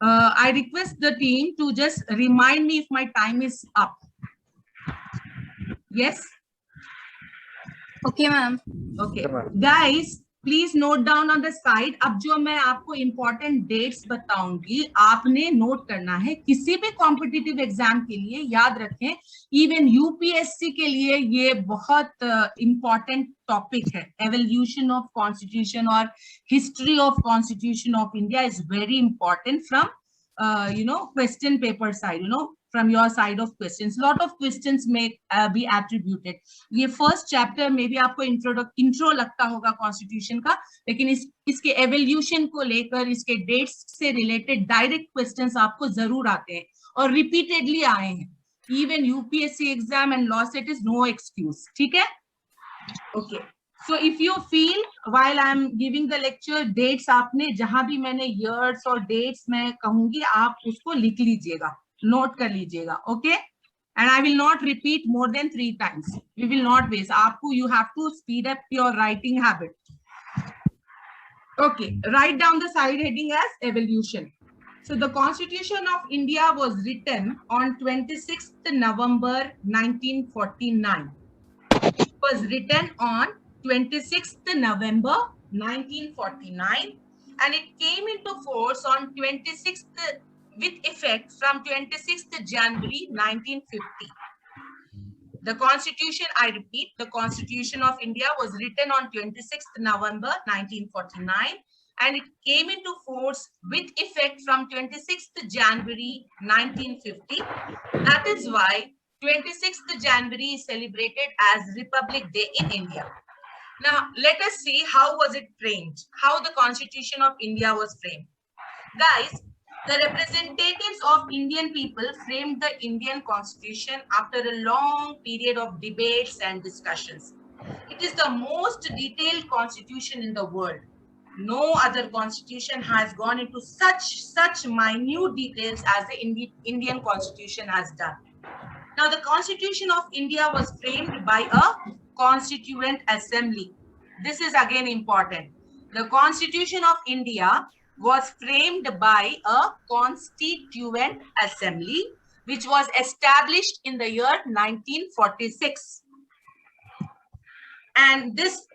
I request the team to just remind me if my time is up. Yes. Okay, ma'am. Okay. Guys, please note down on the side. अब जो मैं आपको important dates बताऊंगी, आपने note करना है. किसी भी competitive exam के लिए याद रखें, even UPSC के लिए ये बहुत important topic है. Evolution of Constitution or history of Constitution of India is very important from question paper side, from your side of questions. Lot of questions may be attributed. ये first chapter में भी आपको intro लगता होगा constitution का, लेकिन इसके evolution को लेकर, इसके dates से related direct questions आपको जरूर आते हैं और repeatedly आए हैं. Even UPSC exam and law set is no excuse. ठीक है? Okay. So if you feel while I am giving the lecture, dates आपने जहां भी मैंने years और dates मैं कहूंगी, आप उसको लिख लीजिएगा, note कर लीजिएगा, okay? And I will not repeat more than 3 times. We will not waste. आपको you have to speed up your writing habit. Okay, write down the side heading as evolution. So the Constitution of India was written on 26th November 1949. It was written on 26th November 1949 and it came into force on 26th with effect from 26th January 1950. The Constitution, I repeat, the Constitution of India was written on 26th November 1949 and it came into force with effect from 26th January 1950. That is why 26th January is celebrated as Republic Day in India. Now, let us see how was it framed, how the Constitution of India was framed. Guys, the representatives of Indian people framed the Indian Constitution after a long period of debates and discussions. It is the most detailed constitution in the world. No other constitution has gone into such minute details as the Indian Constitution has done. Now, the Constitution of India was framed by a Constituent Assembly. This is again important. The Constitution of India was framed by a Constituent Assembly, which was established in the year 1946. And this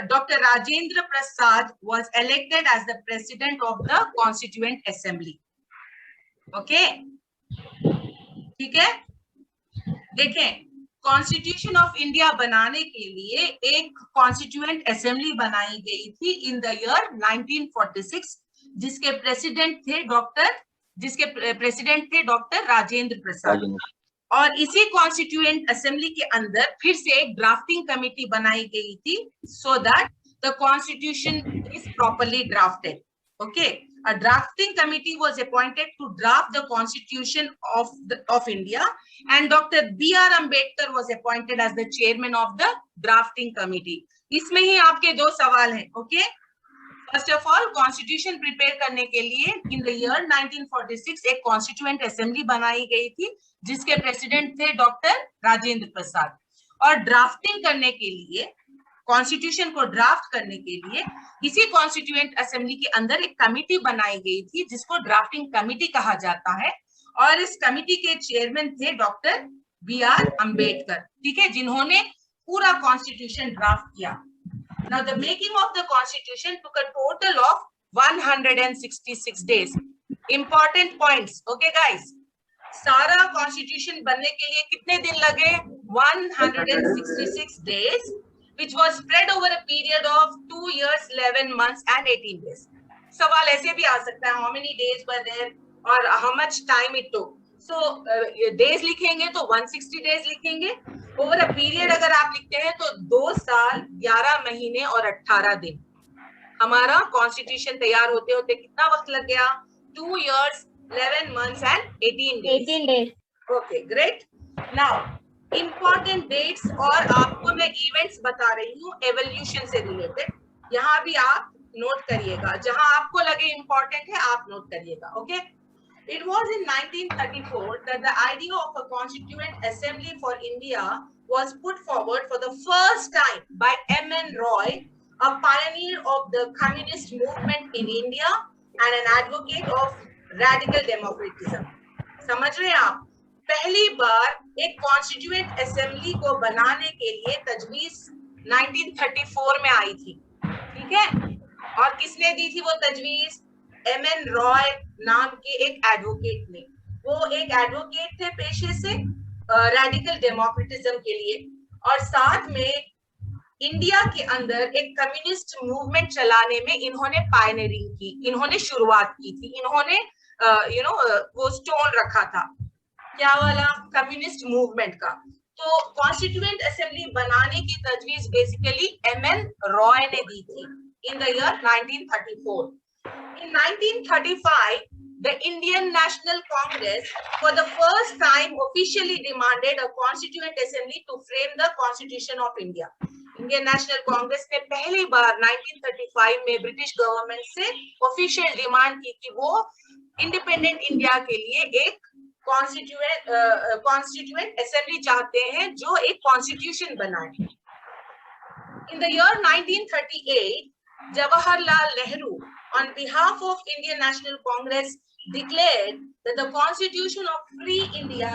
Dr. Rajendra Prasad was elected as the president of the Constituent Assembly. Okay? ठीक है? देखें, constitution of India बनाने के लिए एक constituent assembly बनाई गई थी इन द ईयर 1946, जिसके प्रेसिडेंट थे डॉक्टर राजेंद्र प्रसाद. और इसी कॉन्स्टिट्यूएंट असेंबली के अंदर फिर से एक ड्राफ्टिंग कमेटी बनाई गई थी so that the constitution is properly drafted. Okay, a drafting committee was appointed to draft the constitution of India and Dr. B.R. Ambedkar was appointed as the chairman of the drafting committee. इसमें ही आपके 2 सवाल हैं. Okay, first of all constitution prepare करने के लिए इन the year 1946 एक constituent assembly बनाई गई थी जिसके प्रेसिडेंट थे डॉक्टर राजेंद्र प्रसाद. और ड्राफ्टिंग करने के लिए, कॉन्स्टिट्यूशन को ड्राफ्ट करने के लिए इसी कॉन्स्टिट्यूएंट असेंबली के अंदर एक कमिटी बनाई गई थी जिसको ड्राफ्टिंग कमिटी कहा जाता है. और इस कमिटी के चेयरमैन थे डॉक्टर B.R. अम्बेडकर. ठीक है, जिन्होंने पूरा कॉन्स्टिट्यूशन ड्राफ्ट किया. Now the making of the constitution took a total of 166 days. Important points. Okay guys, सारा कॉन्स्टिट्यूशन बनने के लिए कितने दिन लगे? 166 days, which was spread over a period of 2 years, 11 months and 18 days. सवाल ऐसे भी आ सकता है, how many days were there or how much time it took. So days लिखेंगे तो 160 days लिखेंगे. Over a period अगर आप लिखते हैं तो 2 साल 11 महीने और 18 दिन. हमारा कॉन्स्टिट्यूशन तैयार होते होते कितना वक्त लग गया? 2 years, 11 months and 18 days. 18 days. Okay, great. Now important dates और आपको मैं इवेंट्स बता रही हूँ एवोल्यूशन से रिलेटेड. यहाँ भी आप नोट करिएगा, जहां आपको लगे इंपॉर्टेंट है आप नोट करिएगा. Okay, It was in 1934 that the idea of a constituent assembly for India was put forward for the first time by M.N. Roy, a pioneer of the communist movement in India and an advocate of radical democratism. समझ रहे हैं आप? पहली बार एक constituent assembly को बनाने के लिए तजवीज 1934 में आई थी, ठीक है। और किसने दी थी वो तजवीज? M.N. रॉय नाम के एक एडवोकेट ने। वो एक एडवोकेट थे पेशे से रेडिकल डेमोक्रेटिज्म के लिए, और साथ में इंडिया के अंदर एक कम्युनिस्ट मूवमेंट चलाने में इन्होंने पायनियरिंग की, इन्होंने शुरुआत की थी। इन्होंने वो स्टोन रखा था, क्या वाला? कम्युनिस्ट मूवमेंट का। तो कॉन्स्टिट्यूएंट असेंबली बनाने की तजवीज बेसिकली M.N. रॉय ने दी थी इन the year 1934. In 1935, the Indian National Congress for the first time officially demanded a constituent assembly to frame the Constitution of India. Indian National Congress ने पहली बार 1935 में ब्रिटिश गवर्नमेंट से ऑफिशियल डिमांड की कि वो इंडिपेंडेंट इंडिया के लिए एक कॉन्स्टिट्यूएंट असेंबली चाहते हैं जो एक कॉन्स्टिट्यूशन बनाए। इन the year 1938, Jawaharlal Nehru, on behalf of Indian National Congress, declared that the Constitution of Free India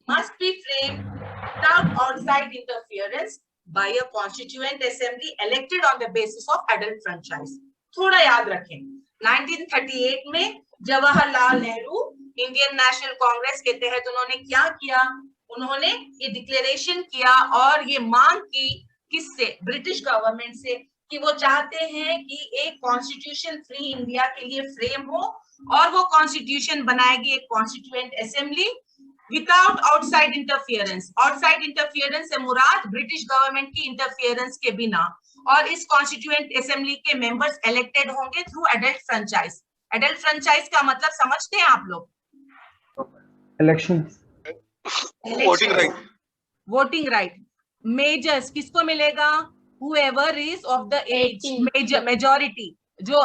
must be framed without outside interference by a Constituent Assembly elected on the basis of adult franchise. थोड़ा याद रखें, 1938 में Jawaharlal Nehru Indian National Congress के तहत उन्होंने क्या किया? उन्होंने ये डिक्लेरेशन किया और ये मांग की किससे? ब्रिटिश गवर्नमेंट से, कि वो चाहते हैं कि एक कॉन्स्टिट्यूशन फ्री इंडिया के लिए फ्रेम हो और वो कॉन्स्टिट्यूशन बनाएगी एक constituent assembly without outside interference. Outside interference से मुराद ब्रिटिश गवर्नमेंट की इंटरफियरेंस के बिना, और इस कॉन्स्टिट्यूएंट असेंबली के मेंबर्स इलेक्टेड होंगे through adult franchise. Adult franchise का मतलब समझते हैं आप लोग? Election, voting right. Voting right measures किसको मिलेगा? whoever is of the age majority, जो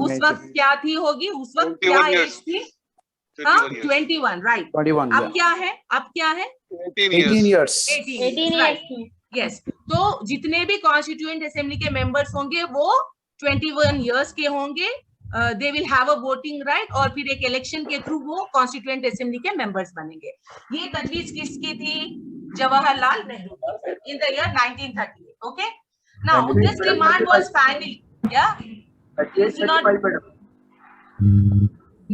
उस वक्त क्या थी होगी, उस वक्त क्या एज थी? 21, राइट। 21, अब क्या है? अब क्या है? 18 years. 18 years. यस। तो जितने भी कॉन्स्टिट्यूएंट असेंबली के मेंबर्स होंगे वो 21 इयर्स के होंगे। They will have a voting right, और फिर एक इलेक्शन के थ्रू वो कॉन्स्टिट्यूएंट असेंबली के मेंबर्स बनेंगे। ये तजवीज किसकी थी? Jawaharlal Nehru in the year 1938. Okay, now this demand was finally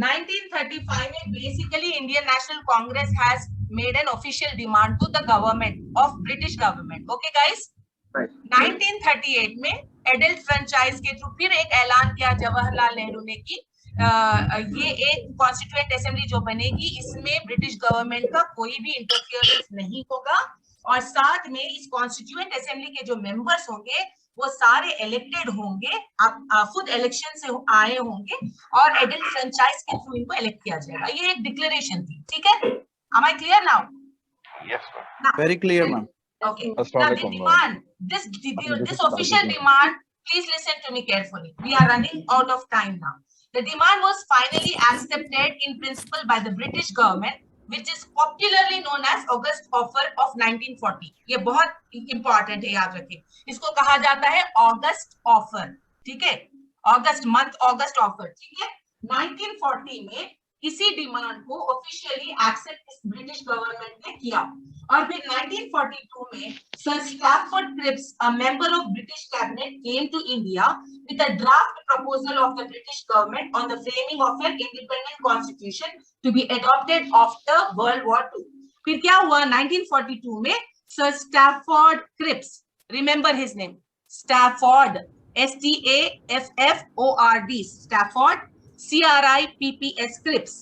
1935 में basically Indian National Congress has made an official demand to the government of British government. Okay guys, 1938 में एडल्ट फ्रेंचाइज के through फिर एक ऐलान किया जवाहरलाल नेहरू ने कि ये एक कॉन्स्टिट्यूएंट असेंबली जो बनेगी इसमें ब्रिटिश गवर्नमेंट का कोई भी इंटरफियरेंस नहीं होगा, और साथ में इस कॉन्स्टिट्यूएंट असेंबली के जो मेंबर्स होंगे वो सारे इलेक्टेड होंगे, खुद इलेक्शन से आए होंगे और एडल्ट फ्रेंचाइज के थ्रू इनको इलेक्ट किया जाएगा। ये एक डिक्लेरेशन थी, ठीक है? Am I clear now? Yes, ma'am. Very clear, ma'am. Okay. Now the demand, this official demand, please listen to me carefully. We are running out of time now. The demand was finally accepted in principle by the British government, which is popularly known as August Offer of 1940. ये बहुत important है, याद रखिए। इसको कहा जाता है August Offer, ठीक है? August month, August Offer, ठीक है? 1940 में इसी डिमांड को ऑफिशियली एक्सेप्ट इस ब्रिटिश गवर्नमेंट ने किया, और फिर 1942 में sir Stafford Cripps, a member of British cabinet, came to India with a draft proposal of the British government on the framing of an independent constitution to be adopted after World War II. फिर क्या हुआ? 1942 में sir Stafford Cripps, remember his name, Stafford, STAFFORD, Stafford CRIPPS Cripps,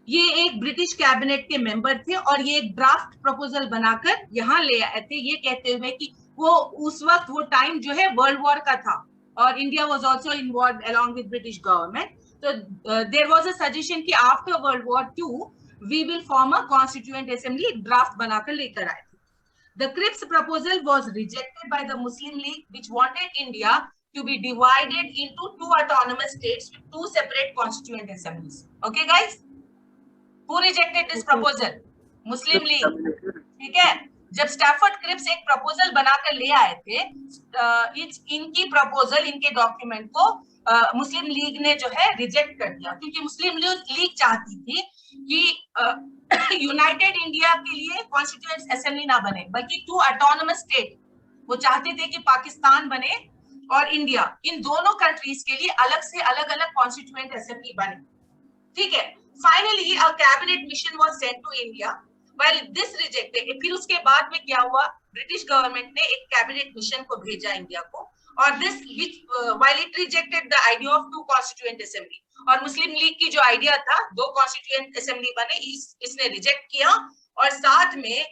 ये एक British cabinet के member थे और ये एक ड्राफ्ट प्रपोजल बनाकर यहाँ ले आए थे, ये कहते हुए कि वो उस वक्त वो टाइम जो है वर्ल्ड वॉर का था और India was also involved along with British government. तो देयर वाज अ सजेशन कि after world war 2 we will form a constituent assembly, draft बनाकर लेकर आए थे। The Cripps proposal was rejected by the Muslim League which wanted India to be divided into 2 autonomous states with 2 separate constituent assemblies. Okay guys, who rejected this proposal? Muslim League, ठीक है? जब Stafford Cripps एक proposal बनाकर ले आए थे, इनकी proposal, इनके डॉक्यूमेंट को मुस्लिम लीग ने जो है रिजेक्ट कर दिया, क्योंकि मुस्लिम लीग चाहती थी कि यूनाइटेड इंडिया के लिए कॉन्स्टिट्यूएंट असेंबली ना बने, बल्कि 2 ऑटोनोमस स्टेट, वो चाहते थे कि पाकिस्तान बने और इंडिया, इन दोनों कंट्रीज के लिए अलग से अलग अलग कॉन्स्टिट्यूएंट असेंबली बने। ठीक है। Finally a cabinet mission was sent to India, while this rejected. फिर उसके बाद में क्या हुआ, ब्रिटिश गवर्नमेंट ने एक कैबिनेट मिशन को भेजा इंडिया को, और this while it rejected the idea of 2 constituent assembly, और मुस्लिम लीग की जो आइडिया था 2 कॉन्स्टिट्यूएंट असेंबली बने, इसने रिजेक्ट किया, और साथ में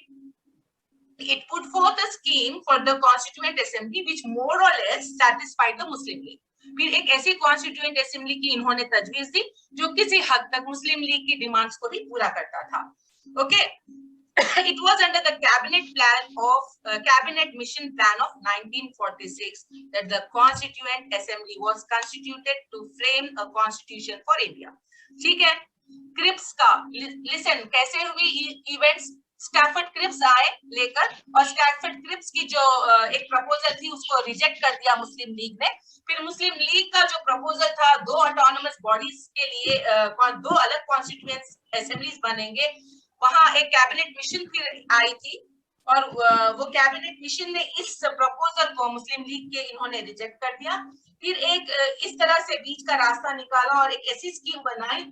it put forth a scheme for the constituent assembly which more or less satisfied the Muslim League. फिर एक ऐसी कॉन्स्टिट्यूएंट असेंबली की इन्होंने तजवीज दी जो किसी हद तक मुस्लिम लीग की डिमांड्स को भी पूरा करता था। Okay, it was under the cabinet mission plan of 1946 that the constituent assembly was constituted to frame a constitution for India. ठीक है। क्रिप्स का लिसन कैसे हुई इवेंट्स, स्टैफर्ड क्रिप्स आए लेकर, और स्टैफर्ड क्रिप्स की जो एक प्रपोजल थी उसको रिजेक्ट कर दिया मुस्लिम लीग ने। फिर मुस्लिम लीग का जो प्रपोजल था 2 ऑटोनोमस बॉडीज के लिए 2 अलग कॉन्स्टिट्यूएंट असेंबलीज बनेंगे, वहां एक कैबिनेट मिशन फिर आई थी, और वो कैबिनेट मिशन ने इस प्रपोजल को मुस्लिम लीग के इन्होंने रिजेक्ट कर दिया। फिर एक इस तरह से बीच का रास्ता निकाला और एक ऐसी स्कीम बनाई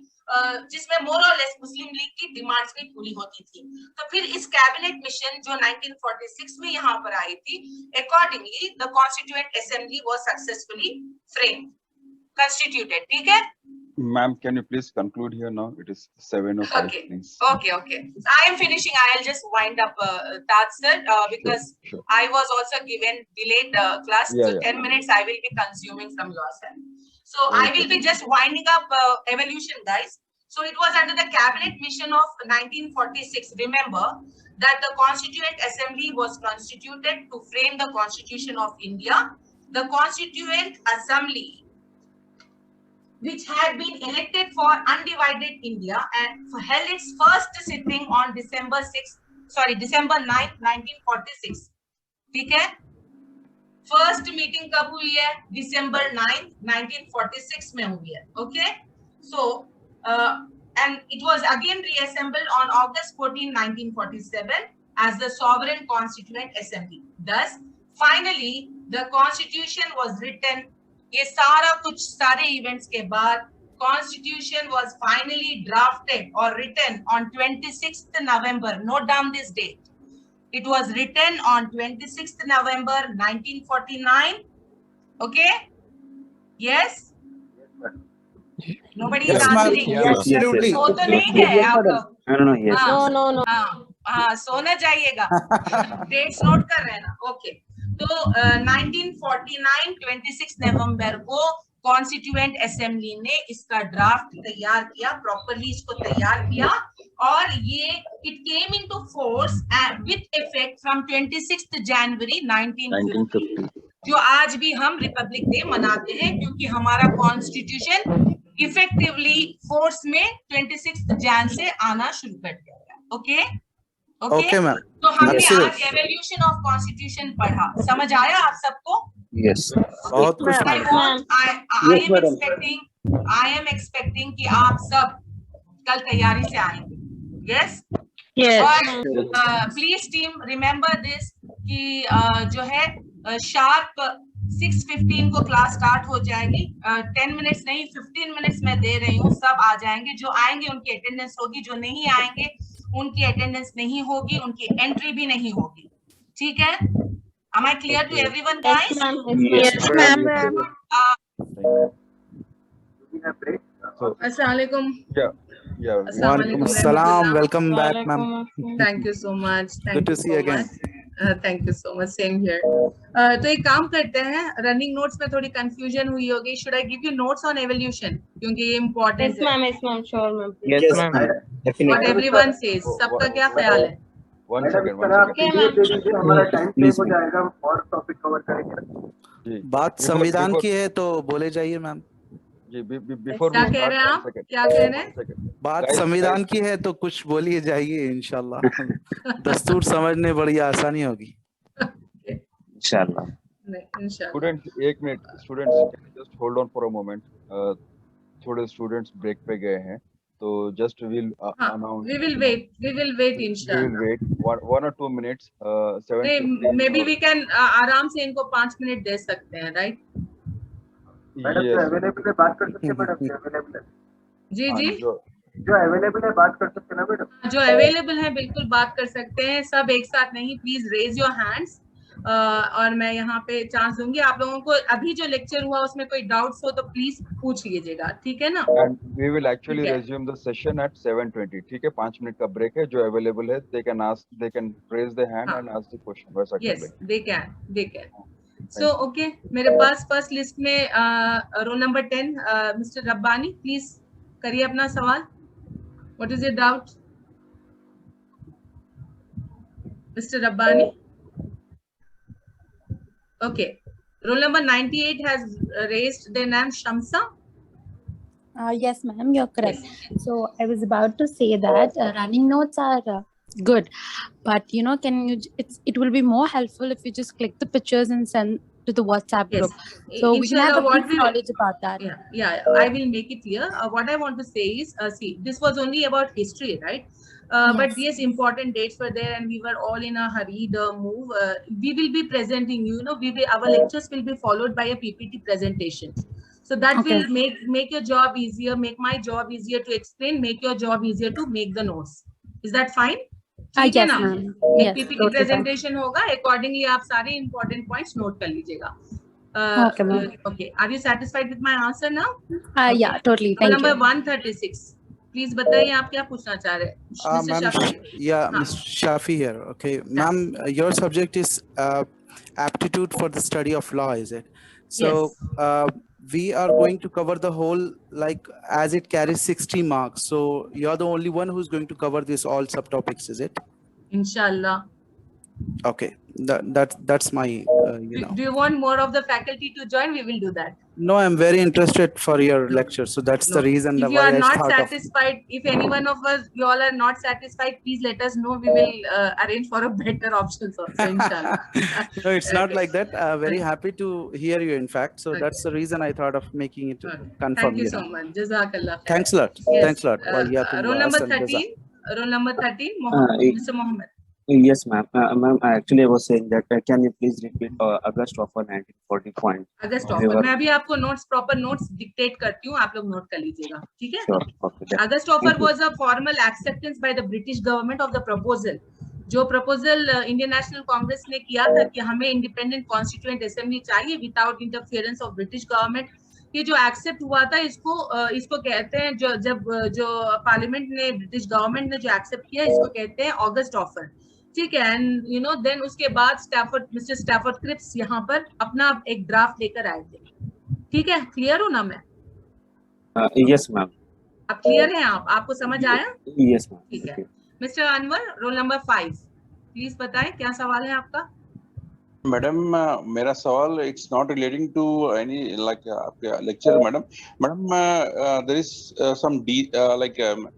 जिसमें मोर और लेस मुस्लिम लीग की डिमांड्स भी पूरी होती थी। तो फिर इस कैबिनेट मिशन जो 1946 में यहाँ पर आई थी, accordingly the constituent assembly was successfully framed, constituted. ठीक है Ma'am, can you please conclude here now? It is 7:05, okay. please. Okay. I am finishing. I'll just wind up that, sir, because Sure. I was also given delayed class, Yeah, so yeah. 10 minutes I will be consuming from your side. So I Okay. will be just winding up evolution, guys. So it was under the cabinet mission of 1946. Remember that the Constituent Assembly was constituted to frame the Constitution of India. The Constituent Assembly, which had been elected for undivided India and held its first sitting on December 9th, 1946. ठीक है, first meeting कब हुई है? December 9th, 1946 में हुई है। Okay, so and it was again reassembled on August 14, 1947 as the sovereign constituent assembly. Thus, finally, the constitution was written. ये सारा कुछ सारे इवेंट्स के बाद कॉन्स्टिट्यूशन वाज फाइनली ड्राफ्टेड और written on 26th November. Note down this date. It was written on 26th November 1949. Okay? Yes? Nobody is answering. Absolutely. सो तो नहीं है आपको? No, yes. No. हाँ, सोना चाहिएगा। डेट्स नोट कर रहे हैं ना? ओके, तो 1949 26 नवंबर को कॉन्स्टिट्यूएंट असेंबली ने इसका ड्राफ्ट तैयार किया, प्रॉपरली इसको तैयार किया, और ये it came into force with effect from 26 जनवरी 1950, जो आज भी हम रिपब्लिक डे मनाते हैं, क्योंकि हमारा कॉन्स्टिट्यूशन इफेक्टिवली फोर्स में 26 जन से आना शुरू कर दिया गया। Okay Okay, ma'am. तो हमने Absolutely. आज एवोल्यूशन ऑफ कॉन्स्टिट्यूशन पढ़ा, समझ आया आप सबको? Yes. बहुत खुश I am expecting कि आप सब कल तैयारी से आएंगे। Yes? Yes. और प्लीज टीम रिमेम्बर दिस कि जो है शार्प 6:15 को क्लास स्टार्ट हो जाएगी। 10 मिनट्स नहीं, 15 मिनट्स मैं दे रही हूँ, सब आ जाएंगे। जो आएंगे उनकी अटेंडेंस होगी, जो नहीं आएंगे उनकी अटेंडेंस नहीं होगी, उनकी एंट्री भी नहीं होगी। ठीक है? Am I clear to everyone, guys? Yes, ma'am. Assalamualaikum. Yeah. Walaikum assalam. Welcome back, ma'am. Thank you so much. Good to see you again. Thank you so much. Same here. तो एक काम करते हैं, रनिंग नोट्स में थोड़ी confusion हुई होगी। Should I give you notes on evolution? क्योंकि ये इम्पोर्टेंट है। Yes, ma'am. Sure, ma'am. Yes, ma'am. What Definitely. everyone says, सबका क्या ख्याल है? One second. Okay, ma'am. हमारा टाइम सेव हो जाएगा और टॉपिक कवर करेंगे। जी, बात संविधान की है तो बोले जाइए मैम। जी, before क्या we कह start, रहे हैं आप? one second. क्या कह रहे हैं? One second. बात Guys, संविधान की है तो कुछ बोलिए जाइए, इंशाल्लाह। दस्तूर समझने बड़ी आसानी होगी। Inshallah. नहीं, इंशाल्लाह। Students, एक minute, students, just hold on for a moment. थोड़े students break पे गए हैं, So just we'll announce. We will wait. We will wait, We inshallah. will wait one or 2 minutes. 7:15. Maybe we can आराम से इनको 5 minute दे सकते हैं, right? Madam जो Yes. अवेलेबल है बात कर सकते हैं मैडम, जो अवेलेबल है, जी जी, जो अवेलेबल है बात कर सकते हैं ना मैडम। जो अवेलेबल है बिल्कुल बात कर सकते हैं, सब एक साथ नहीं, प्लीज रेज योर हैंड्स। और मैं यहाँ पे चांस दूंगी आप लोगों को। अभी जो लेक्चर हुआ उसमें कोई डाउट्स हो तो प्लीज पूछ लीजिएगा, ठीक है ना? And we will actually ठीक है। resume the session at 7:20. ठीक है, 5 मिनट का ब्रेक है। जो अवेलेबल है they can ask, they can raise their hand हाँ। and ask the question. वैसा कर Yes, लेंगे। they can. So okay, मेरे पास फर्स्ट लिस्ट में roll number 10 mister Rabbani, please करिए अपना सवाल। What is your doubt, Mr. Rabbani? Okay, roll number 98 has raised their name, Shamsa. Yes, ma'am, you're correct. So I was about to say that running notes are good, but you know, it will be more helpful if you just click the pictures and send to the WhatsApp Yes. group, so we can have Inshallah, a what brief we- knowledge about that. Yeah, I will make it clear. What I want to say is, see, this was only about history, right? But yes, important dates were there, and we were all in a hurried move. We will be presenting, you know, our lectures will be followed by a PPT presentation. So that Okay. will make your job easier, make my job easier to explain, make your job easier to make the notes. Is that fine? ठीक है Yes, ना? ma'am. एक Yes, PPT totally fine. presentation होगा, accordingly आप सारे important points note कर लीजिएगा. Okay, ma'am. Okay, are you satisfied with my answer now? Yeah, totally. Roll Thank number you. 136. Please बताइए आप क्या पूछना चाह रहे हैं? Mr. Ma'am, Shafi? yeah, हाँ. Mr. Shafi here. Okay, ma'am, your subject is aptitude for the study of law, is it? So we are going to cover the whole, like, as it carries 60 marks. So you're the only one who's going to cover this all subtopics, is it? Inshallah. Okay, that's my you know. Do you want more of the faculty to join? We will do that. No, I'm very interested for your lecture, so that's the reason If you why are I not thought of. satisfied, if any one of us, you all are not satisfied, please let us know. We will arrange for a better options also, inshallah. No, it's not like that. Very happy to hear you, in fact. So that's the reason I thought of making it confirm. Thank you so much. Jazakallah khair. Thanks a lot. Yes. Thanks a lot. Roll number 13. Roll number 13. Mr. Mohammed. Yes, ma'am. Ma'am, actually, I was saying that can you please repeat August offer 1940 point? August offer, मैं अभी आपको notes, proper notes dictate करती हूँ, आप लोग note कर लीजिएगा, ठीक है? Sure. Okay. August offer was a formal acceptance by the British government of the proposal. जो प्रपोजल इंडियन नेशनल कांग्रेस ने किया था कि हमें इंडिपेंडेंट कॉन्स्टिट्यूएंट असेंबली चाहिए without interference of British government, ये जो एक्सेप्ट हुआ था, इसको कहते हैं, जो पार्लियामेंट ने, ब्रिटिश गवर्नमेंट ने जो एक्सेप्ट किया, इसको कहते हैं ऑगस्ट ऑफर, ठीक है? एंड यू नो, देन उसके बाद मिस्टर स्टैफोर्ड क्रिप्स यहाँ पर अपना एक ड्राफ्ट लेकर आए थे, ठीक है? क्लियर हो ना मैं? Yes, ma'am. आप क्लियर हैं? आपको समझ आया? Yes, ma'am. ठीक है। Mister Anwar, roll number 5, please बताएं क्या सवाल है आपका? मैडम, मेरा सवाल it's not relating to any like आपके लेक्चर। Madam there is some like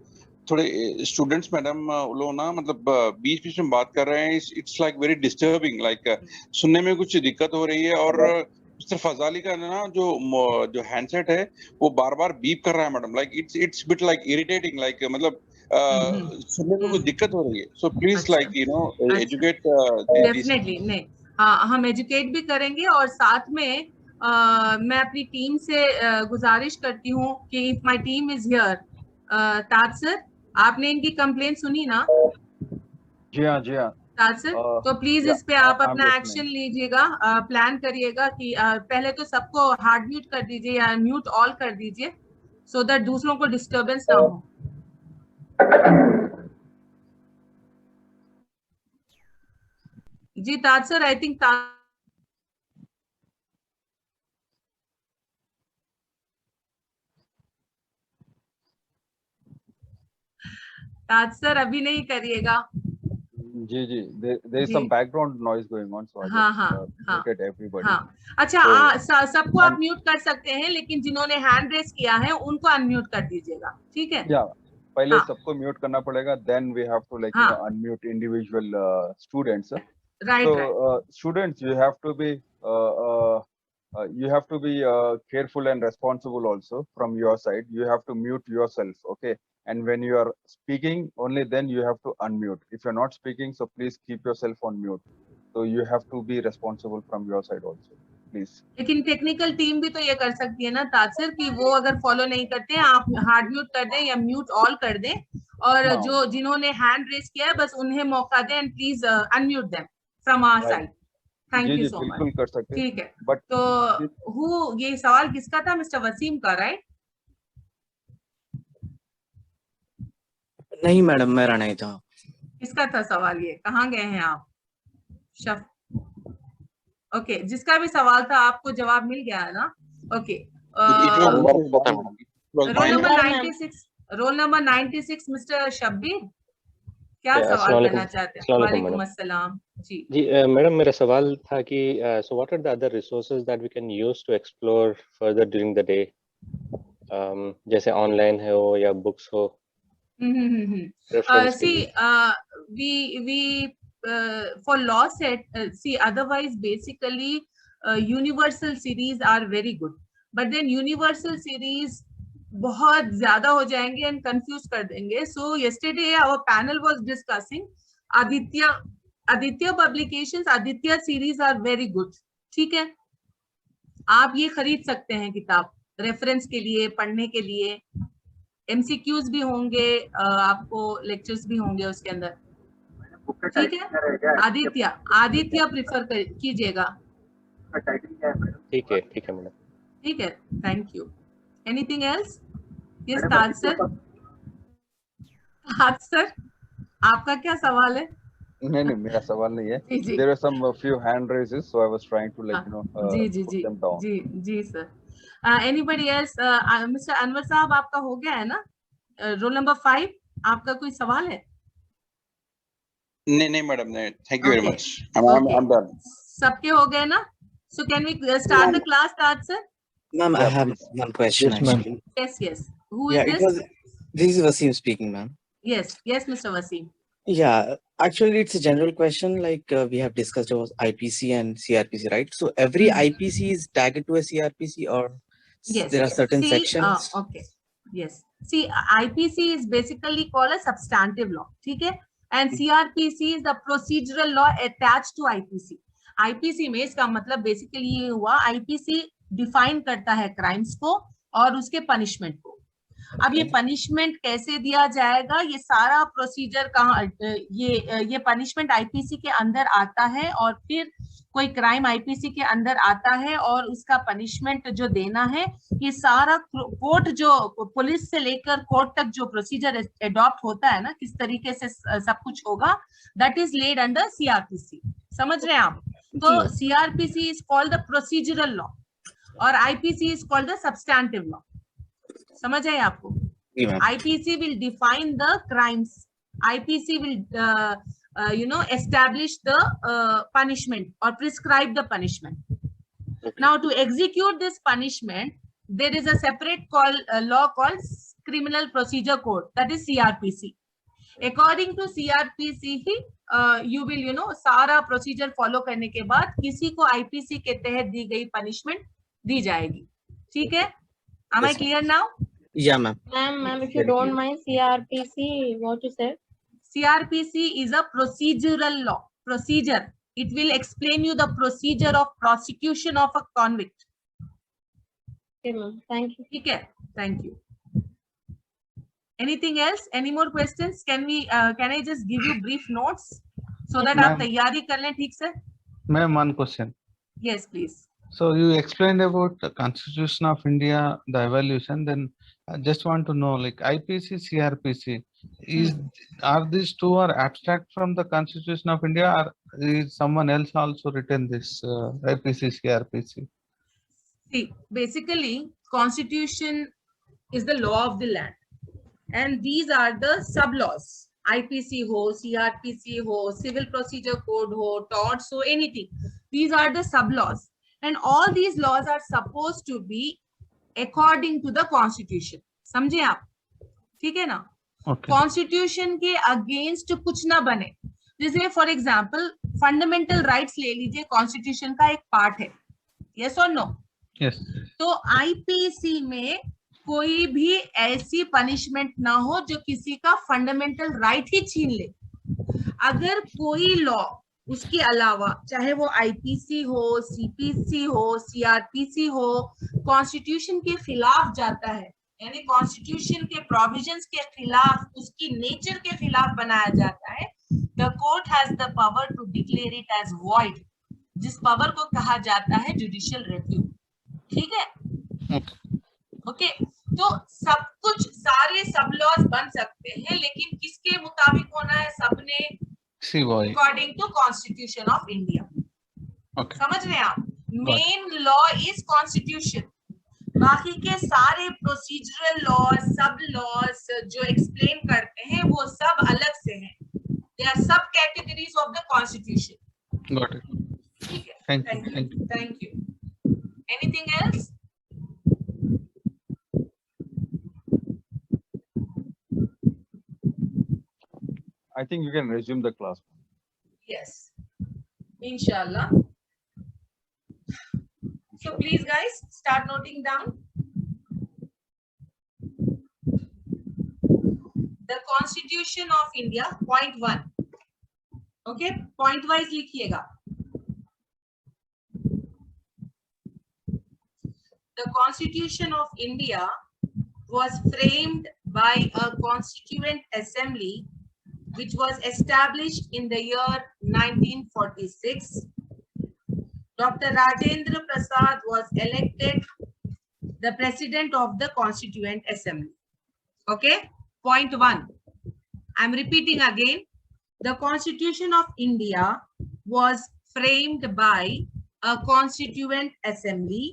थोड़े स्टूडेंट्स मैडम लोग ना, मतलब बीच बीच में बात कर रहे हैं, it's like very disturbing, like सुनने में कुछ दिक्कत हो रही है। और मिस्टर फजाली का ना जो हैंडसेट है वो बार बार बीप कर रहा है madam, like it's bit like irritating, like मतलब सुनने में कुछ दिक्कत हो रही है। So please like you know educate. Definitely, नहीं, हाँ, हम एजुकेट भी करेंगे, और साथ में मैं अपनी टीम से गुजारिश करती हूँ कि if my team is here, Taj sir, आपने इनकी कंप्लेंट सुनी ना? जी हाँ, जी हाँ। ताज सर, तो प्लीज इस पे आप अपना एक्शन लीजिएगा, प्लान करिएगा कि पहले तो सबको हार्ड म्यूट कर दीजिए या म्यूट ऑल कर दीजिए, सो दैट दूसरों को डिस्टर्बेंस ना हो। जी Taj sir, I think Taj sir अभी नहीं करिएगा। जी जी, there is some background noise going on, so I just look at everybody. हाँ, अच्छा, सबको आप म्यूट कर सकते हैं, लेकिन जिन्होंने हैंड रेस किया है उनको अनम्यूट कर दीजिएगा, ठीक है? पहले सबको म्यूट करना पड़ेगा, then we have to like unmute individual students. Right. So students, you have to be careful and responsible also from your side. You have to mute yourself, okay? and when you are speaking, only then you have to unmute. If you're not speaking, so please keep yourself on mute. So you have to be responsible from your side also, please. लेकिन technical team भी तो ये कर सकती है ना तासिर कि वो अगर फॉलो नहीं करते हैं आप हार्ड म्यूट कर दें या म्यूट ऑल कर दें और हाँ। जो जिन्होंने हैंड रेज किया है बस उन्हें मौका दें and please unmute them from our Right. Side. Thank जी यू जी सो बिल्कुल मच। कर सकते हैं, ठीक है, बट तो ये सवाल किसका था? मिस्टर वसीम का, राइट? नहीं मैडम, मेरा नहीं था। किसका था सवाल? ये कहाँ गए हैं आप? शफ ओके, जिसका भी सवाल था आपको जवाब मिल गया है ना? Okay, roll number 96 mister Shabbir, क्या सवाल करना चाहते हैं? वालेकुम अस्सलाम जी। जी मैडम, मेरा सवाल था कि so what are the other resources that we can use to explore further during the day, जैसे ऑनलाइन है हो या बुक्स हो? Reference के See, लिए। we for law set, see, otherwise basically universal series are very good, but then universal series बहुत ज्यादा हो जाएंगे and confuse कर देंगे. So yesterday our panel was discussing Aditya publications. Aditya series are very good. ठीक है, आप ये खरीद सकते हैं किताब रेफरेंस के लिए, पढ़ने के लिए। MCQs भी होंगे, आपको लेक्चर्स भी होंगे उसके अंदर। ठीक है, आदित्य प्रिफर कीजिएगा। ठीक है मैडम। ठीक है, thank you. Anything else? Yes Taj sir. Taj sir, आपका क्या सवाल है? नहीं, मेरा सवाल नहीं है। जी। There are some few hand raises, so I was trying to जी put them down. जी sir. Anybody else? Mister Anwar Sahab, आपका हो गया है ना? रोल नंबर 5, आपका कोई सवाल है? नहीं मैडम, नहीं, thank you very much, I am done. सबके हो गए ना? So can we start the class, Taj sir? Ma'am, I have one question. Yes, ma'am. actually. Yes. Who is this? This is Wasim speaking, ma'am. Yes, Mr. Wasim. Yeah, actually, it's a general question. Like we have discussed about IPC and CRPC, right? So every IPC is tagged to a CRPC, or Yes. there are certain sections? Okay. Yes. See, IPC is basically called a substantive law. ठीक है? And CRPC is the procedural law attached to IPC. IPC में इसका मतलब basically ये हुआ, IPC define करता है crimes को और उसके पनिशमेंट को। अब ये पनिशमेंट कैसे दिया जाएगा, ये सारा प्रोसीजर कहाँ, ये पनिशमेंट आईपीसी के अंदर आता है और फिर कोई क्राइम आईपीसी के अंदर आता है और उसका पनिशमेंट जो देना है, ये सारा कोर्ट, जो पुलिस से लेकर कोर्ट तक जो प्रोसीजर एडॉप्ट होता है ना, किस तरीके से सब कुछ होगा, that is laid under CrPC. समझ रहे हैं आप? तो CrPC is called the procedural law और IPC is called the substantive law. समझ आए आपको? IPC will define the crimes. IPC will establish the punishment or prescribe the punishment. Now to execute this punishment, there is a separate law called Criminal Procedure Code, that is CRPC. According to CRPC he you will सारा procedure follow करने के बाद किसी को IPC के तहत दी गई punishment दी जाएगी। ठीक है? Am I clear now? Yeah, ma'am. Ma'am, if you don't mind, CRPC, what you said? CRPC is a procedural law. Procedure. It will explain you the procedure of prosecution of a convict. Okay, ma'am. Thank you. ठीक है? Thank you. Anything else? Any more questions? Can I just give you brief notes so that आप तैयारी कर लें ठीक से? Ma'am, one question. Yes, please. So you explained about the Constitution of India, the evaluation. Then I just want to know, like IPC, CRPC, are these two are abstract from the Constitution of India, or is someone else also written this IPC, CRPC? See, basically, Constitution is the law of the land, and these are the sub laws. IPC ho, CRPC ho, Civil Procedure Code ho, torts ho, anything. These are the sub laws. And all these laws are supposed to be according to the constitution. समझे आप? ठीक है ना? Constitution के against कुछ ना बने। जैसे for example, fundamental rights ले लीजिए, constitution का एक part है। Yes or no? Yes. तो IPC में कोई भी ऐसी पनिशमेंट ना हो जो किसी का फंडामेंटल राइट ही छीन ले। अगर कोई लॉ उसके अलावा, चाहे वो आईपीसी हो, सीपीसी हो, सीआरपीसी हो, कॉन्स्टिट्यूशन के खिलाफ जाता है, यानी कॉन्स्टिट्यूशन के प्रोविजंस के खिलाफ, उसकी नेचर के खिलाफ बनाया जाता है, the court has the power to declare it as void, जिस पावर को कहा जाता है जुडिशियल रिव्यू। ठीक है, ओके। तो सब कुछ, सारे सब लॉज बन सकते हैं, लेकिन किसके मुताबिक होना है? सबने according to constitution of India. समझ रहे हैं आप? मेन लॉ इज कॉन्स्टिट्यूशन, बाकी के सारे प्रोसीजरल लॉज, सब लॉज जो एक्सप्लेन करते हैं वो सब अलग से हैं। दे आर सब categories of the constitution. Got it. ठीक है, Thank you. Thank you. Thank you. Anything else? I think you can resume the class. Yes, inshallah. So please guys, start noting down. The Constitution of India, point 1. Okay, point wise लिखिएगा. The Constitution of India was framed by a constituent assembly which was established in the year 1946. Dr. Rajendra Prasad was elected the president of the Constituent Assembly. Okay, point 1. I'm repeating again. The Constitution of India was framed by a Constituent Assembly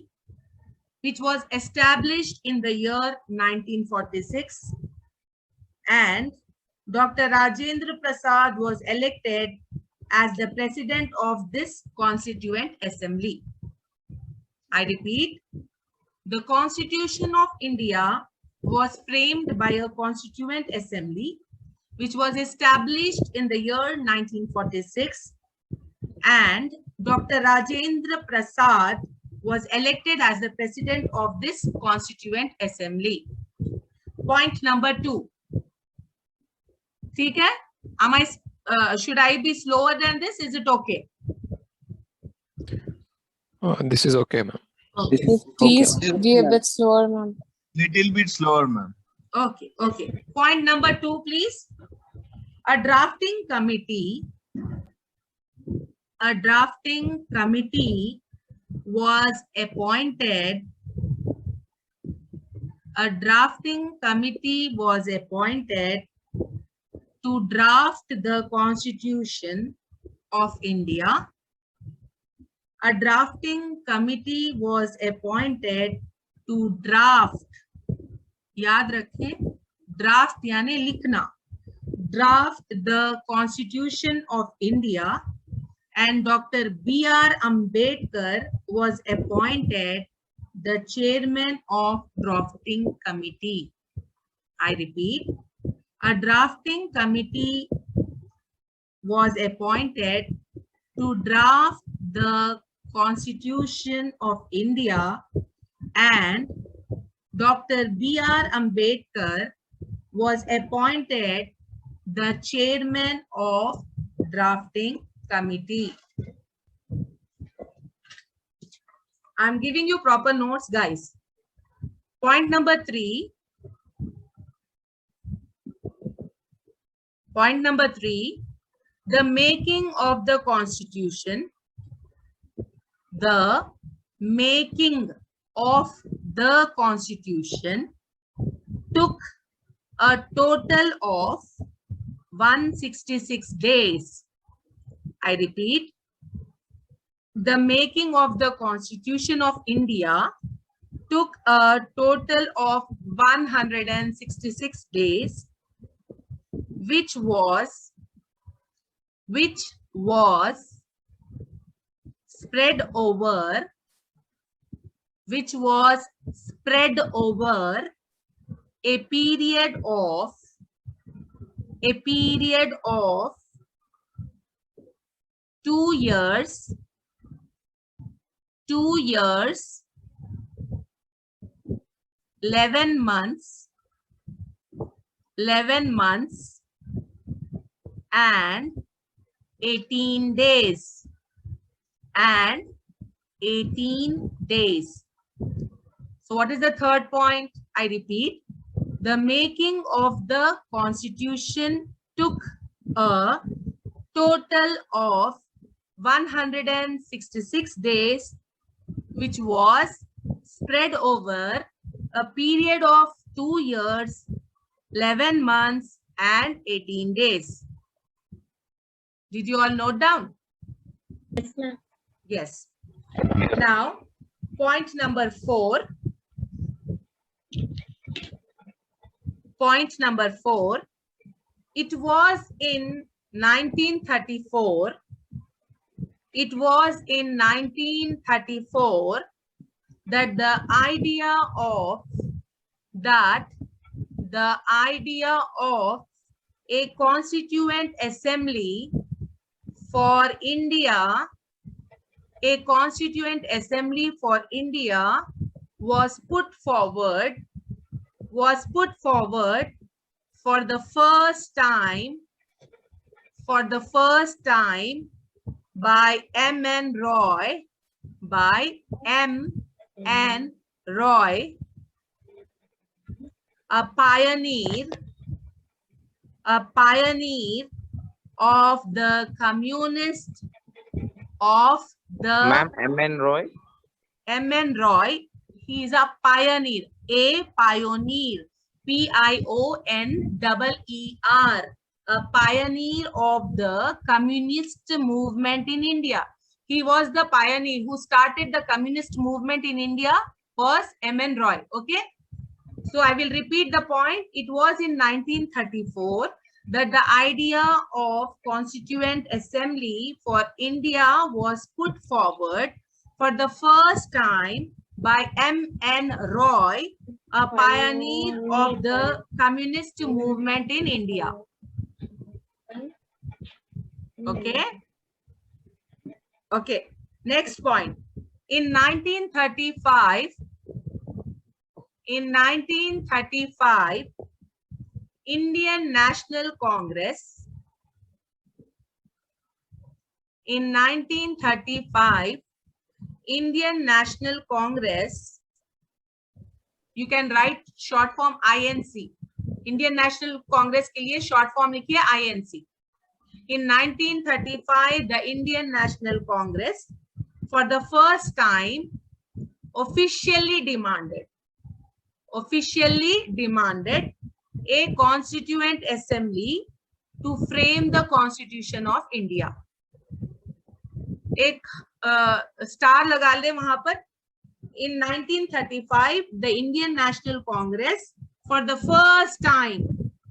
which was established in the year 1946, and Dr. Rajendra Prasad was elected as the president of this Constituent Assembly. I repeat, the Constitution of India was framed by a Constituent Assembly which was established in the year 1946, and Dr. Rajendra Prasad was elected as the president of this Constituent Assembly. Point number 2. ठीक है? Am I? Should I be slower than this? Is it okay? This is okay, ma'am. Okay. Please be a bit slower, ma'am. Little bit slower, ma'am. Okay. Okay. Point number 2, please. A drafting committee was appointed. A drafting committee was appointed to draft the Constitution of India. A drafting committee was appointed to draft, याद रखें, draft यानी लिखना, draft the Constitution of India, and Dr. B.R. Ambedkar was appointed the chairman of drafting committee. I repeat, a drafting committee was appointed to draft the Constitution of India, and Dr. B.R. Ambedkar was appointed the chairman of drafting committee. I'm giving you proper notes, guys. Point number 3. Point number 3, the making of the Constitution. The making of the Constitution took a total of 166 days. I repeat, the making of the Constitution of India took a total of 166 days, which was spread over a period of 2 years, 11 months, 11 months and 18 days, and 18 days. So what is the third point? I repeat, the making of the constitution took a total of 166 days, which was spread over a period of 2 years, 11 months and 18 days. Did you all note down? Yes, ma'am. Yes. Now, point number 4. Point number 4. It was in 1934. It was in 1934 that the idea of a constituent assembly for India, was put forward for the first time by M.N. Roy, a pioneer of the communist Ma'am, M.N. Roy. M.N. Roy, he is a pioneer, pioneer, P-I-O-N-E-E-R, a pioneer of the communist movement in India. He was the pioneer who started the communist movement in India, was M.N. Roy. Okay. So I will repeat the point. It was in 1934 that the idea of Constituent Assembly for India was put forward for the first time by M.N. Roy, a pioneer of the communist movement in India. Okay. Okay. Next point. In 1935, Indian National Congress, in 1935, Indian National Congress, you can write short form INC. Indian National Congress के लिए short form लिखिए INC. In 1935, the Indian National Congress, for the first time, officially demanded a constituent assembly to frame the Constitution of India. एक star लगा ले वहां पर. In 1935, the Indian National Congress, for the first time,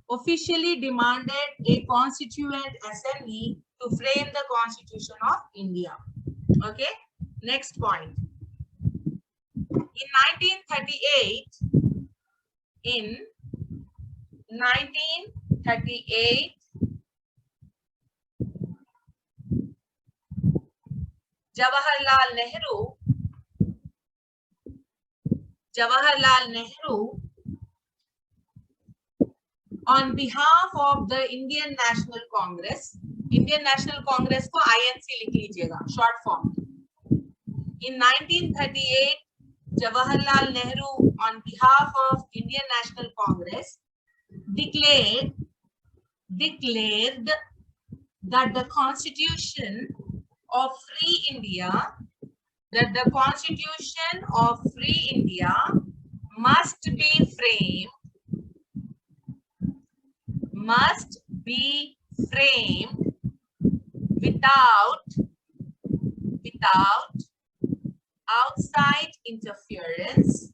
officially demanded a constituent assembly to frame the Constitution of India. Okay. Next point. In 1938, Jawaharlal Nehru, on behalf of the Indian National Congress को INC लिख लीजिएगा, short form. In 1938, Jawaharlal Nehru, on behalf of Indian National Congress, declared that the Constitution of Free India, must be framed without outside interference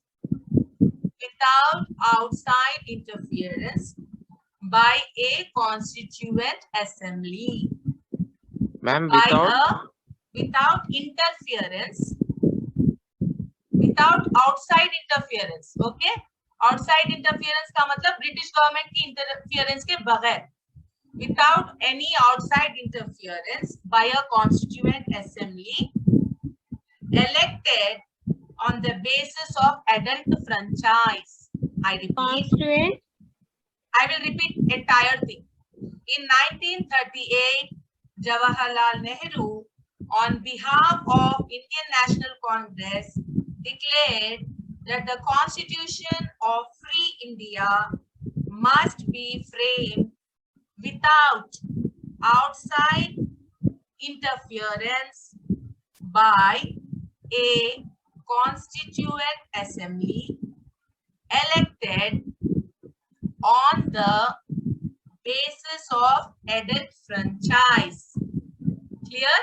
by a constituent assembly. Ma'am, without outside interference. Okay, outside interference का मतलब British government की interference के बगैर, without any outside interference by a constituent assembly elected on the basis of adult franchise. I repeat. Constituent. I will repeat entire thing. In 1938, Jawaharlal Nehru, on behalf of Indian National Congress, declared that the Constitution of Free India must be framed without outside interference by a constituent assembly elected on the basis of added franchise. Clear?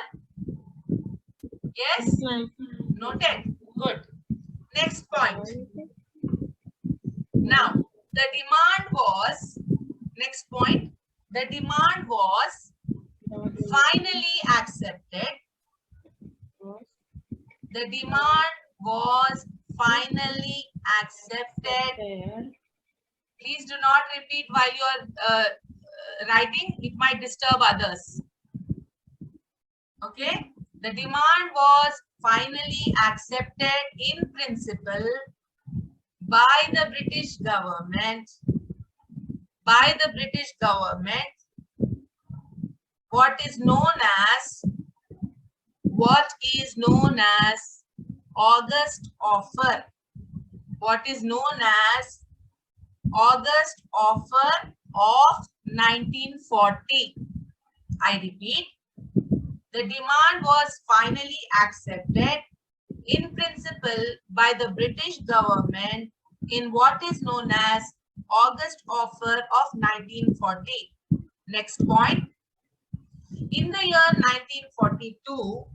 Yes? Noted. Good. Next point. Now, the demand was, next point, the demand was finally accepted. The demand was finally accepted. Please do not repeat while you are writing. It might disturb others. Okay. The demand was finally accepted in principle by the British government. By the British government. What is known as August Offer. What is known as August Offer of 1940. I repeat, the demand was finally accepted in principle by the British government in what is known as August Offer of 1940. Next point. In the year 1942,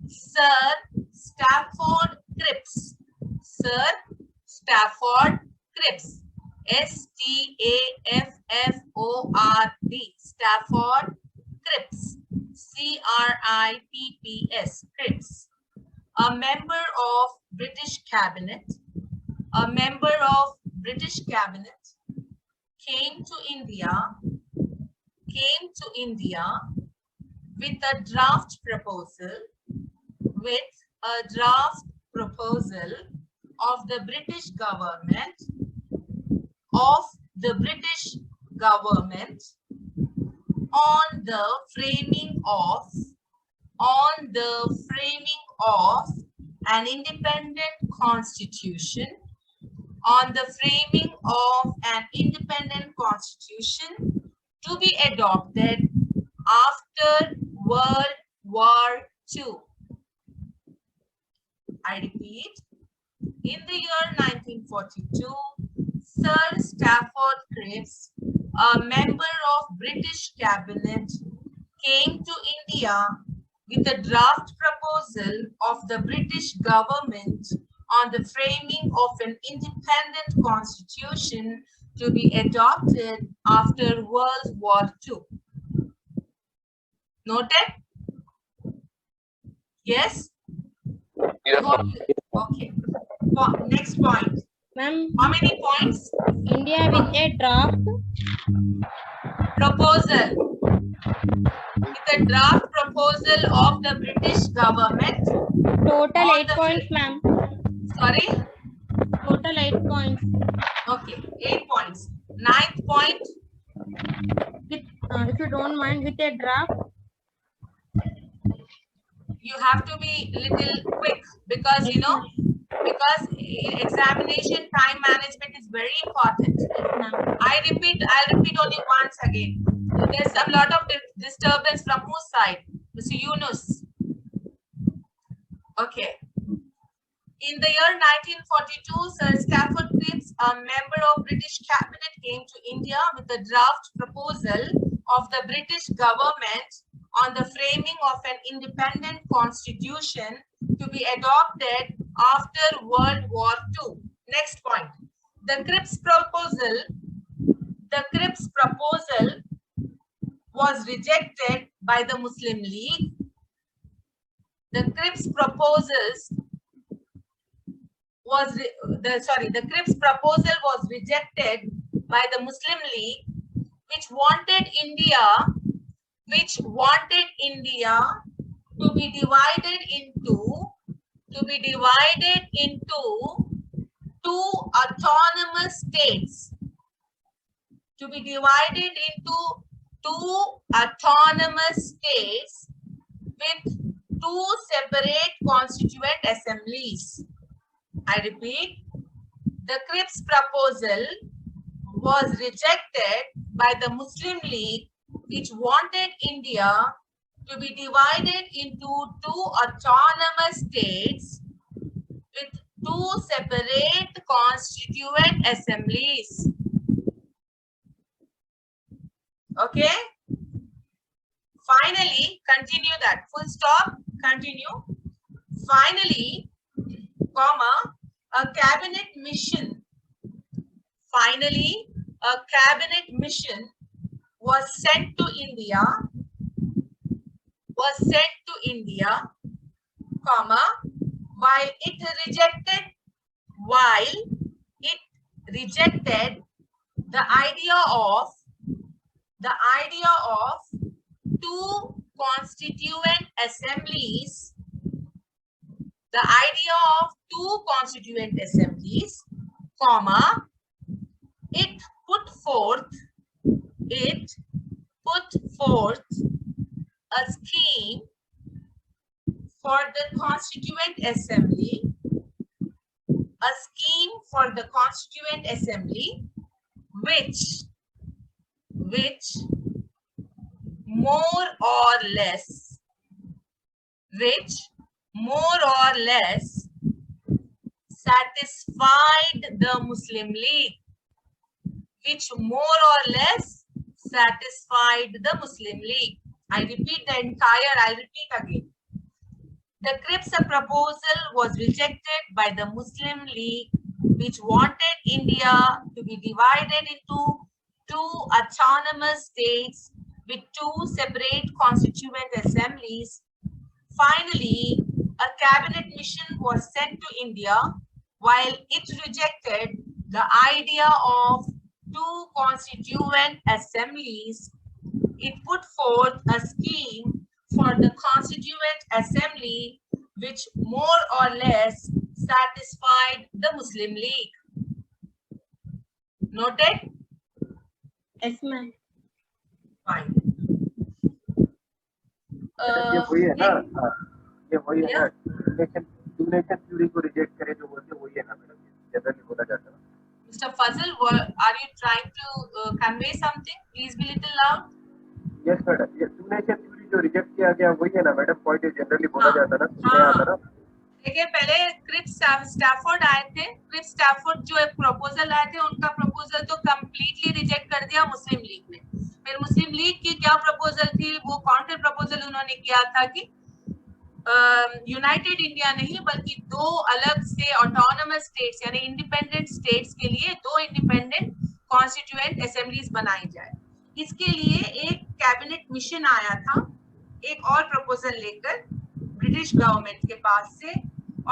Sir Stafford Cripps, S-T-A-F-F-O-R-D, Stafford Cripps, C-R-I-P-P-S, Cripps, a member of British Cabinet, came to India with a draft proposal of the British government on the framing of an independent constitution, to be adopted after World War II. I repeat, in the year 1942, Sir Stafford Cripps, a member of British Cabinet, came to India with a draft proposal of the British government on the framing of an independent constitution to be adopted after World War II. Noted? Yes? Yes, Okay. Next point. Ma'am, how many points? India with a draft proposal. With a draft proposal of the British government. Total 8 points, ma'am. Sorry? Total 8 points. Okay, 8 points. 9th point. With, if you don't mind, with a draft. You have to be little quick because because examination time management is very important. I'll repeat only once again. There's a lot of disturbance from whose side? Mr. Yunus. Okay. In the year 1942, Sir Stafford Cripps, a member of British Cabinet, came to India with a draft proposal of the British government on the framing of an independent constitution to be adopted after World War II. Next point. The Cripps proposal was rejected by the Muslim League. The Cripps proposal was rejected by the Muslim League, which wanted India to be divided into to be divided into two autonomous states. To be divided into two autonomous states with two separate constituent assemblies. I repeat, the Cripps proposal was rejected by the Muslim League, which wanted India to be divided into two autonomous states with two separate constituent assemblies. Okay? Finally, continue that. Full stop, continue. Finally, comma, a cabinet mission. Finally, a cabinet mission was sent to India, comma, while it rejected the idea of two constituent assemblies, comma, it put forth a scheme for the constituent assembly, which more or less satisfied the Muslim League. I repeat the entire, I'll repeat again. The Cripps proposal was rejected by the Muslim League, which wanted India to be divided into two autonomous states with two separate constituent assemblies. Finally, a cabinet mission was sent to India. While it rejected the idea of two constituent assemblies, it put forth a scheme for the constituent assembly which more or less satisfied the Muslim League. Noted? Yes, ma'am. Fine. ये वही है ना, ये वही है ना, to nation theory को reject करे जो बोलते वही है ना मैडम, जनरली बोला जाता है. Mr. Fazal, are you trying to convey something? Please be little loud. Yes, madam. ये टू नेशन थ्योरी जो रिजेक्ट किया गया वही है ना मैडम, पॉइंट जनरली बोला जाता है ना, सुनने आता ना. देखिए, पहले क्रिप्स स्टैफोर्ड आए थे. क्रिप्स स्टैफोर्ड जो एक प्रपोजल आए थे, उनका प्रपोजल तो कंप्लीटली रिजेक्ट कर दिया मुस्लिम लीग ने. फिर मुस्लिम लीग की क्या प्रपोजल थी, वो काउंटर प्रपोजल उन्होंने किया था कि यूनाइटेड इंडिया नहीं बल्कि दो अलग से ऑटोनोमस स्टेट्स यानी इंडिपेंडेंट स्टेट्स के लिए दो इंडिपेंडेंट कॉन्स्टिट्यूएंट असेंबलीज बनाई जाए. इसके लिए एक कैबिनेट मिशन आया था एक और प्रपोजल लेकर ब्रिटिश गवर्नमेंट के पास से,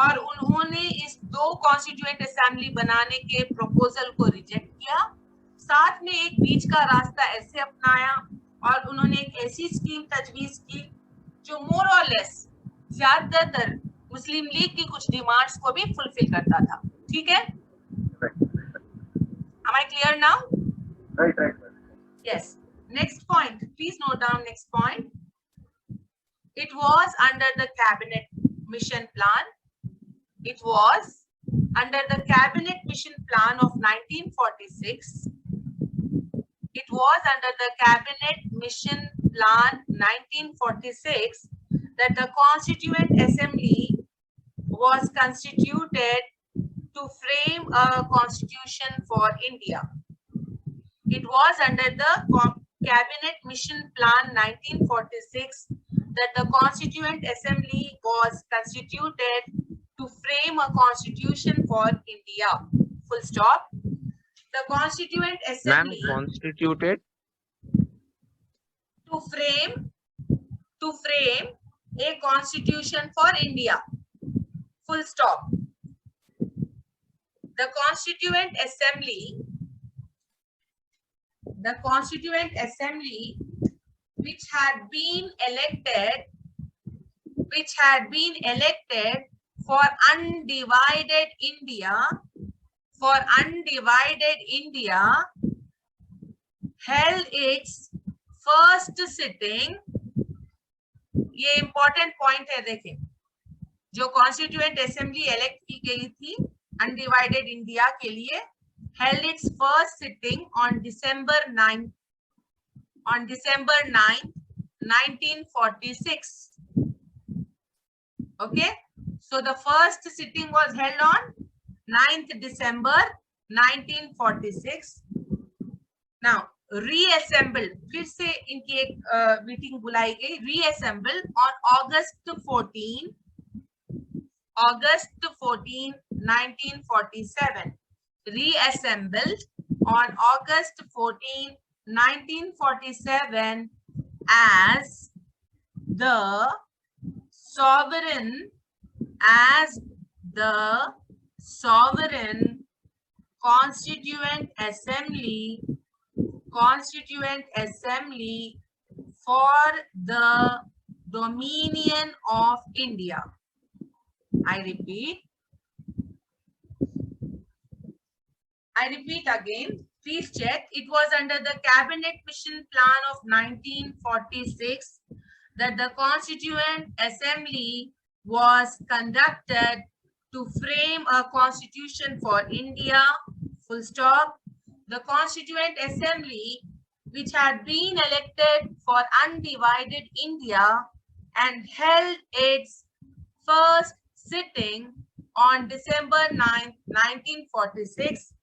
और उन्होंने इस दो कॉन्स्टिट्यूएंट असेंबली बनाने के प्रपोजल को रिजेक्ट किया. साथ में एक बीच का रास्ता ऐसे अपनाया और उन्होंने एक ऐसी स्कीम तजवीज की जो मोर और लेस ज्यादातर मुस्लिम लीग की कुछ डिमांड्स को भी फुलफिल करता था. ठीक है? Am I clear now? Right. Yes. Next point. Please note down next point. It was under the cabinet mission plan. It was under the cabinet mission plan of 1946. It was under the cabinet mission plan 1946 that the constituent assembly was constituted to frame a constitution for India. It was under the cabinet mission plan 1946 that the constituent assembly was constituted to frame a constitution for India. Full stop. The constituent assembly constituted to frame a constitution for India. Full stop. The constituent assembly which had been elected for undivided India, held its first sitting. ये important point है, देखें, जो constituent assembly elect की गई थी undivided India के लिए, held its first sitting on December 9, 1946. Okay, so the first sitting was held on 9th December 1946. Now reassemble, फिर से इनकी एक मीटिंग बुलाई गई, reassemble on August 14, 1947. Reassembled on August 14, 1947 as the sovereign constituent assembly for the Dominion of India. I repeat again, please check. It was under the Cabinet Mission Plan of 1946 that the Constituent Assembly was conducted to frame a constitution for India, full stop. The Constituent Assembly, which had been elected for undivided India and held its first sitting on December 9, 1946,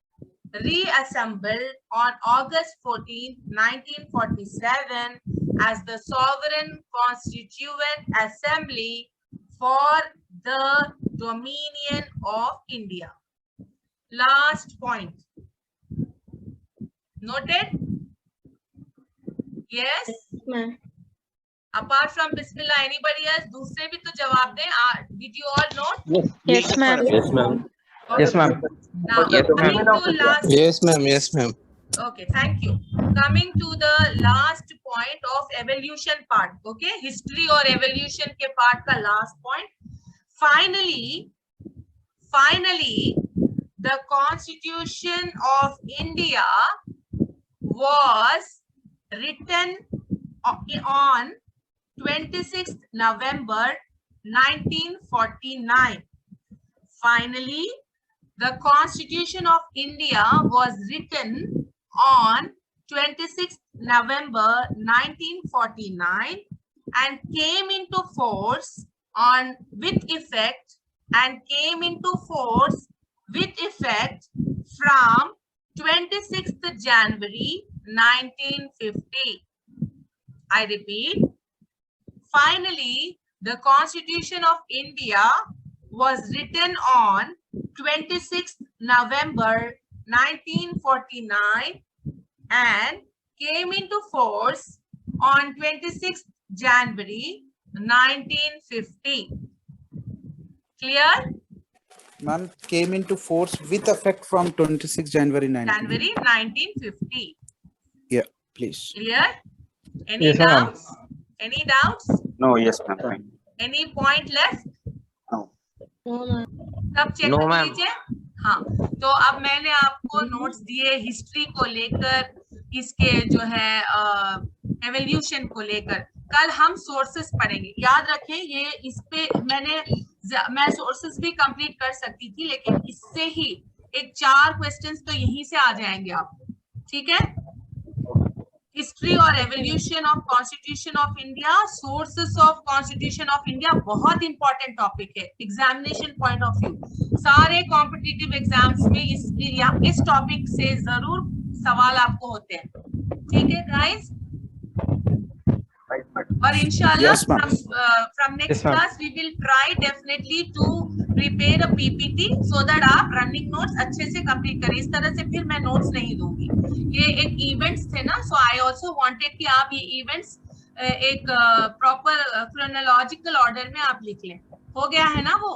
reassembled on August 14, 1947 as the Sovereign Constituent Assembly for the Dominion of India. Last point. Noted? Yes? ma'am. Apart from Bismillah, anybody else? दूसरे भी तो जवाब दें. Did you all note? Yes, ma'am. Yes, ma'am. Yes, ma'am. Now, coming to last. Yes, ma'am. Yes, ma'am. Okay, thank you. Coming to the last point of evolution part. Okay, history or evolution के part का last point. Finally, the Constitution of India was written on 26th November 1949. Finally, the Constitution of India was written on 26th November 1949 and came into force with effect from 26th January 1950. I repeat, finally, the Constitution of India was written on 26th November 1949 and came into force on 26th January 1950. Clear? Ma'am, came into force with effect from 26 January 1950. Yeah, please. Clear? Any Yes, ma'am. doubts? Any doubts? No, yes, ma'am. Any point left? No. सब check No, कर ma'am. लीजिए. हाँ, तो अब मैंने आपको notes दिए history को लेकर, इसके जो है एवोल्यूशन को लेकर. कल हम सोर्सेस पढ़ेंगे. याद रखें, ये इस पे मैं सोर्सेस भी कंप्लीट कर सकती थी, लेकिन इससे ही एक 4 क्वेश्चंस तो यहीं से आ जाएंगे आपको. ठीक है? हिस्ट्री और evolution of constitution of India, sources of constitution of India बहुत इंपॉर्टेंट टॉपिक है एग्जामिनेशन पॉइंट ऑफ व्यू. सारे कॉम्पिटिटिव एग्जाम्स में इस टॉपिक से जरूर सवाल आपको होते हैं. ठीक है गाइस? और इंशाल्लाह from next class we will try definitely to prepare a PPT so that आप रनिंग नोट्स अच्छे से कंप्लीट करें. इस तरह से फिर मैं नोट्स नहीं दूंगी. ये एक इवेंट्स थे ना, so I also wanted कि आप ये इवेंट्स एक प्रॉपर क्रोनोलॉजिकल ऑर्डर में आप लिख लें. हो गया है ना वो?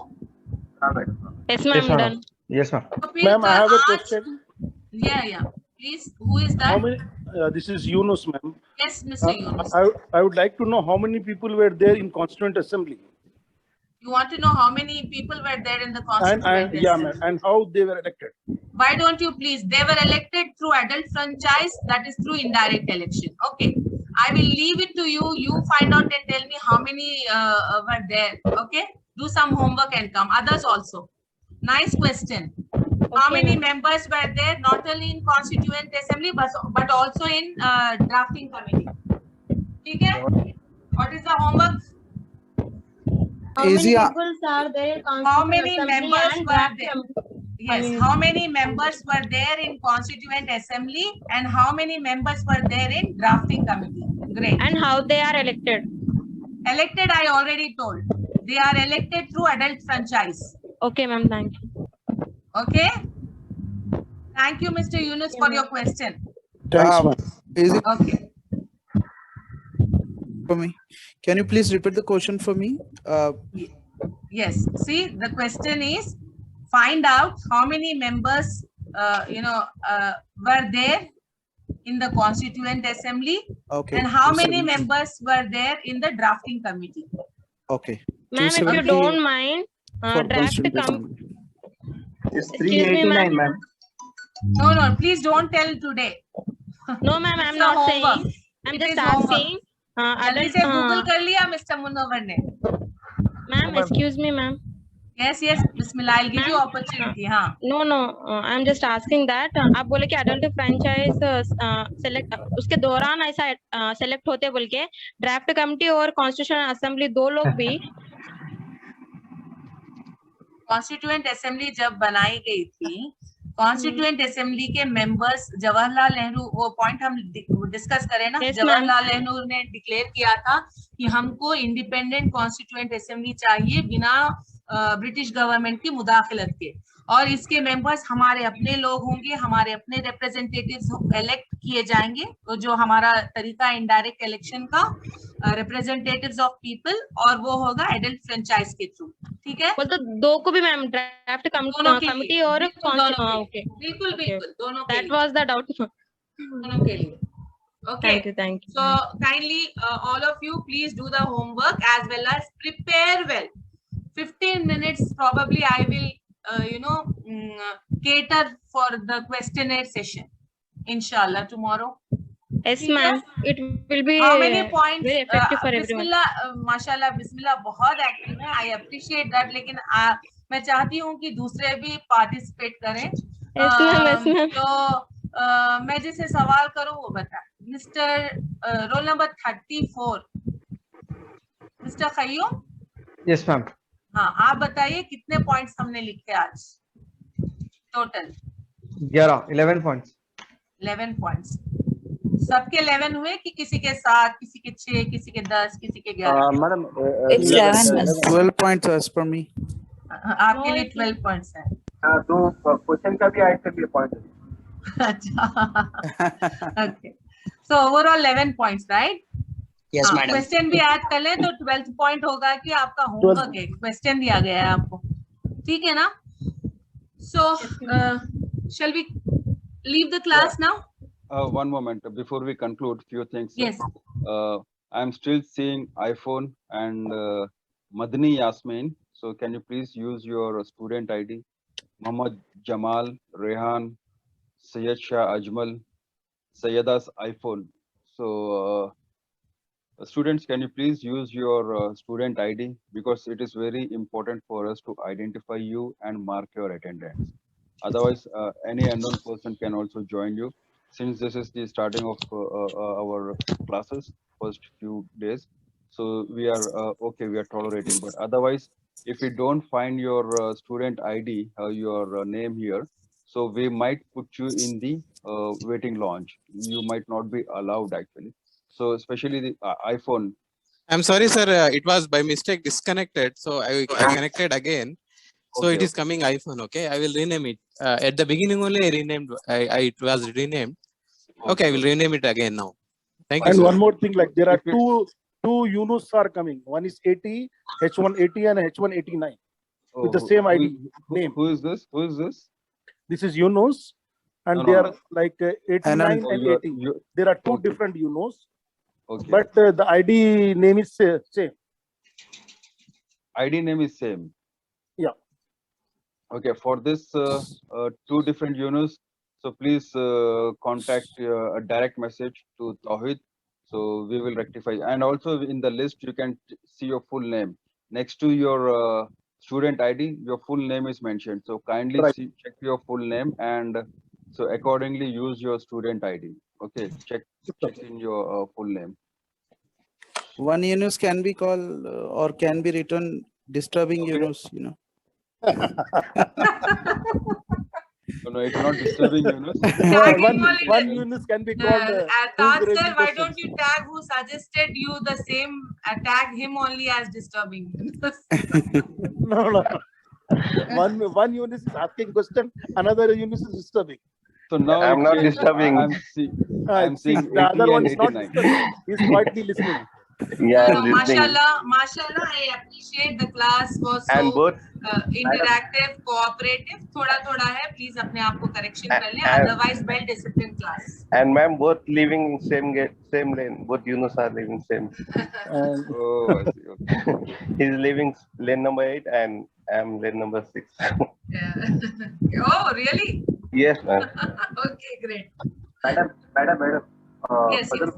Yes, ma'am. Done. Yes, ma'am. Ma'am, I have a question. Yeah. Please, who is that? How many? This is Yunus, ma'am. Yes, Mr. Yunus. I would like to know how many people were there in Constituent Assembly. You want to know how many people were there in the And constituent yeah, assembly? ma'am. And how they were elected? Why don't you please? They were elected through adult franchise, that is through indirect election. Okay. I will leave it to you. You find out and tell me how many were there. Okay. Do some homework and come. Others also. Nice question. How many members were there, not only in constituent assembly, but also in drafting committee? Okay. What is the homework? How many Easy. people are there in How many Constituent Assembly members and were draft there? committee? Yes. How many members were there in constituent assembly and how many members were there in drafting committee? Great. And how they are elected? Elected, I already told. They are elected through adult franchise. Okay, ma'am. Thank you. Okay. Thank you, Mr. Yunus, for your question. Thanks, ma'am. Is it Okay. for me? Can you please repeat the question for me? Yes. See, the question is, find out how many members, were there in the constituent assembly, Okay. and how many 270. members were there in the drafting committee. Okay. Ma'am, if you 270 don't mind, for draft constituent com. assembly. It's Excuse me, 389, ma'am. No, no, please don't tell today. No, ma'am, I'm It's a not homework. saying. I'm It just is homework. asking. जल्दी Adult, से Google कर लिया Mr. Munawar ने. ma'am, excuse me, ma'am. Yes, yes. Bismillah. I'll give you opportunity. हाँ. No, no. I'm just asking that. आप बोले कि adult franchise select उसके दौरान ऐसा select होते बोल के draft committee और constitutional assembly दो लोग भी कॉन्स्टिट्यूएंट असेंबली जब बनाई गई थी, कॉन्स्टिट्यूएंट असेंबली के मेंबर्स, जवाहरलाल नेहरू, वो पॉइंट हम डिस्कस करें ना, Yes, जवाहरलाल नेहरू ने डिक्लेयर किया था कि हमको इंडिपेंडेंट कॉन्स्टिट्यूएंट असेंबली चाहिए बिना ब्रिटिश गवर्नमेंट की मुदाखलत के, और इसके मेंबर्स हमारे अपने लोग होंगे, हमारे अपने रिप्रेजेंटेटिव्स इलेक्ट किए जाएंगे, तो जो हमारा तरीका इनडायरेक्ट इलेक्शन का, रिप्रेजेंटेटिव्स ऑफ पीपल, और वो होगा एडल्ट फ्रेंचाइज के थ्रू. ठीक है. बोल तो दो को भी मैम ड्राफ्ट कमिटी और ओके बिल्कुल बिल्कुल दोनों के दैट वाज द डाउट दोनों के लिए. Okay. Thank you. So kindly, all of you, please do the homework as well as prepare well. 15 minutes probably I will, cater for the questionnaire session. Inshallah tomorrow. Yes, ma'am. It will be How many points? very effective for everyone. Bismillah, mashallah, Bismillah, बहुत active है. I appreciate that. लेकिन मैं चाहती हूँ कि दूसरे भी participate करें. Yes, ma'am. Yes, ma'am. तो मैं जिसे सवाल करूँ वो बता. Mr. Roll number 34. Mr. Khayyum. Yes, ma'am. हाँ, आप बताइए कितने पॉइंट्स हमने लिखे आज टोटल? 11 points. 11 पॉइंट्स. सबके 11 हुए कि किसी के 7, किसी के 6, किसी के 10, किसी के 11? Madam, It's 11. 12 points as per me. आपके लिए 12 पॉइंट्स है. तो क्वेश्चन का भी आंसर भी पॉइंट. अच्छा. Okay. So overall 11 points, right? Yes, madam. Question भी ऐड कर ले तो 12th पॉइंट होगा कि आपका होमवर्क है, क्वेश्चन दिया गया है आपको. ठीक है ना? So shall we leave the class now? One moment before we conclude, few things. Yes. I'm still seeing iPhone and Madani Yasmin. So can you please use your student ID? Muhammad Jamal, Rehan, Syed Shah Ajmal, Sayyida's iPhone. So students, can you please use your student ID, because it is very important for us to identify you and mark your attendance. Otherwise, any unknown person can also join you. Since this is the starting of our classes, first few days, so we are okay, we are tolerating. But otherwise, if we don't find your student ID, your name here, so we might put you in the waiting lounge. You might not be allowed actually. So especially the iPhone. I'm sorry, sir. It was by mistake disconnected. So I connected again. So Okay, it is coming iPhone. Okay, I will rename it. At the beginning only I renamed. It was renamed. Okay, I will rename it again now. Thank you. And sir. one more thing, like there are two Yunus are coming. One is 80, H180 and H189 with the same ID name. Who is this? Who is this? This is Yunus, and No, they no, are no. like 89 Oh, and you are- 80. you- There are two okay. different Yunus, Okay. but the ID name is same. ID name is same. Yeah. Okay, for this two different Yunus, so please contact a direct message to Tawhid. So we will rectify. And also in the list, you can see your full name. Next to your student ID, your full name is mentioned. So kindly Right. check your full name and so accordingly use your student ID. Okay, check in your full name. One Yunus can be called or can be written disturbing Yunus, you know. No, it's not disturbing Yunus. One Yunus can be called. Taj sir, why don't you tag who suggested you the same? Tag him only as disturbing. No. One Yunus is asking question, another Yunus is disturbing. So now I'm not disturbing. I'm seeing the other 80 one and is not 89. disturbing. He's quietly listening. Yeah, No, I'm listening. mashallah, I appreciate the class was so And both interactive, cooperative. Thoda hai, please apne aap ko correction kar le. and- Otherwise, well disciplined class. and ma'am, both living in same gate, same lane. Both Yunus are living same. Oh, I see. Okay. He's living lane number 8 and I'm lane number 6. Oh, really? Yes, ma'am. Okay, great. Madam. Yes, yes.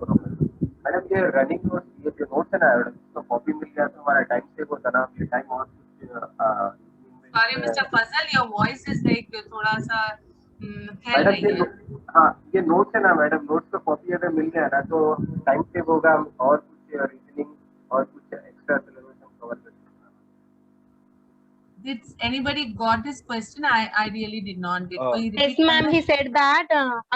Madam ये running notes ये जो notes है ना तो copy मिल गया तो हमारा time save होता ना ये टाइम और Sorry, Mr. Fazal, your voice is like thoda sa फैल मैडम रही ये है. हाँ ये नोट्स है ना मैडम नोट्स का कॉपी अगर मिल गया ना तो टाइम सेव होगा और कुछ रीजनिंग और कुछ एक्स्ट्रा सिलेबस हम कवर कर सकते हैं. Did anybody got this question? I really did not. Did कोई Yes, repeat ma'am. करना? He said that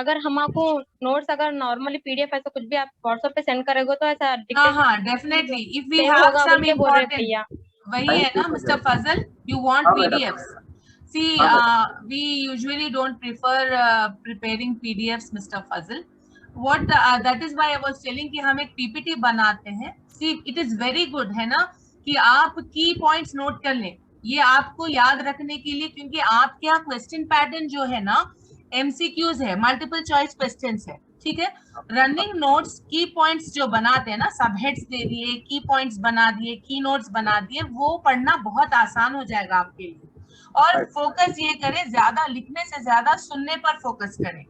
अगर हमको notes अगर normally PDF ऐसा कुछ भी आप WhatsApp पे send करेगो तो ऐसा हाँ, definitely. If we save have होगा some बोल के बोल रहे important, भैया. वही है ना, Mr. Fazal, you want हाँ, madam. PDFs. See, we usually don't prefer preparing PDFs, Mr. Fazal. That is why I was telling कि हम एक PPT बनाते हैं. See, it is very good है ना कि आप key points note कर लें. ये आपको याद रखने के लिए क्योंकि आपके यहाँ क्वेश्चन पैटर्न जो है ना MCQs है, मल्टीपल चॉइस क्वेश्चंस है, ठीक है. रनिंग नोट्स की पॉइंट्स जो बनाते हैं ना, सब हेड्स दे दिए, की पॉइंट्स बना दिए, की नोट्स बना दिए, वो पढ़ना बहुत आसान हो जाएगा आपके लिए. और फोकस ये करें, ज्यादा लिखने से ज्यादा सुनने पर फोकस करें.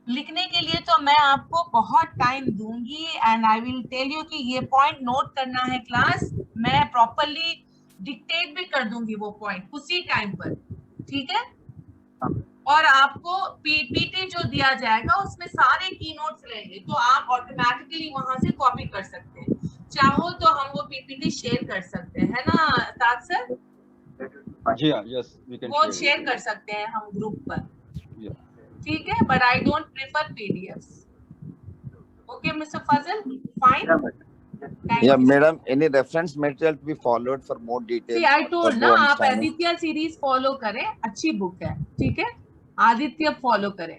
लिखने के लिए तो मैं आपको बहुत टाइम दूंगी and I will tell you कि ये पॉइंट नोट करना है क्लास, मैं प्रॉपरली डिक्टेट भी कर दूंगी वो पॉइंट उसी टाइम पर, ठीक है. और आपको पीपीटी जो दिया जाएगा उसमें सारे की नोट्स रहेंगे तो आप ऑटोमेटिकली वहां से कॉपी कर सकते हैं. चाहो तो हम वो पीपीटी शेयर कर सकते हैं, है ना ताज सर? जी हाँ, यस वी कैन वो शेयर कर सकते हैं हम ग्रुप पर, ठीक है. But I don't prefer PDFs. Okay mister Fazal, fine. Yeah, madam, any reference material to be followed for more details? See, I told for ना more आप understanding? आदित्य सीरीज फॉलो करें, अच्छी बुक है, ठीक है. आदित्य फॉलो करें,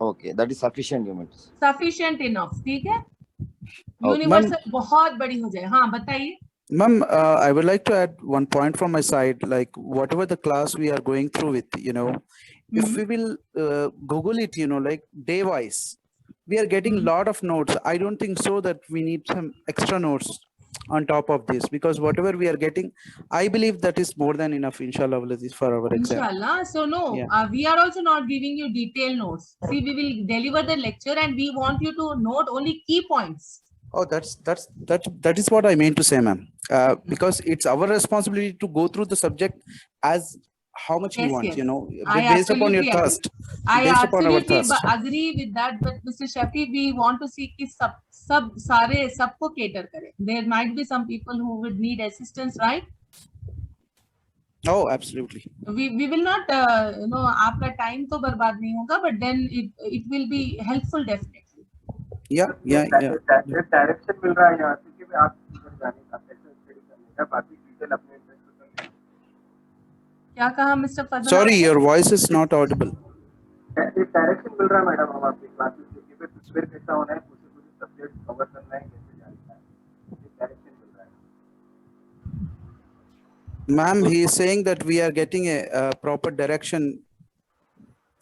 Okay, that is sufficient, you mean? Sufficient enough, ठीक है. ma'am. यूनिवर्सल बहुत बड़ी हो जाए. हाँ बताइए. Ma'am, I would like to add one point from my side, like whatever the class we are going through with, you know, if we will Google it, you know, like day wise, we are getting a lot of notes. I don't think so that we need some extra notes on top of this, because whatever we are getting, I believe that is more than enough, inshallah, for our exam. Inshallah. So no, Yeah. We are also not giving you detailed notes. See, we will deliver the lecture and we want you to note only key points. Oh, that is what I meant to say, ma'am. Because it's our responsibility to go through the subject as how much you Yes, want, yes. you know, I based upon your absolutely agree. thirst. I Based upon our absolutely thirst. agree with that, but Mr. Shafi, we want to see कि सबको cater करें. There might be some people who would need assistance, right? Oh, absolutely. We will not, आपका time तो बर्बाद नहीं होगा, but then it will be helpful definitely. Yeah. Direction मिल रहा है यहाँ से कि आप इधर जाने का सेशन स्टडी करने का, बाकी डिटेल अपने इंटरेस्ट में. क्या कहा mister Fazal? Sorry, your voice is not audible. Direction मिल रहा है मैडम हम आपकी क्लासेस के लिए प्रिपेयर कैसा होना है, कुछ सब्जेक्ट कवर करना है, कैसे जाना है, डायरेक्शन मिल रहा है. Ma'am, he is saying that we are getting a proper direction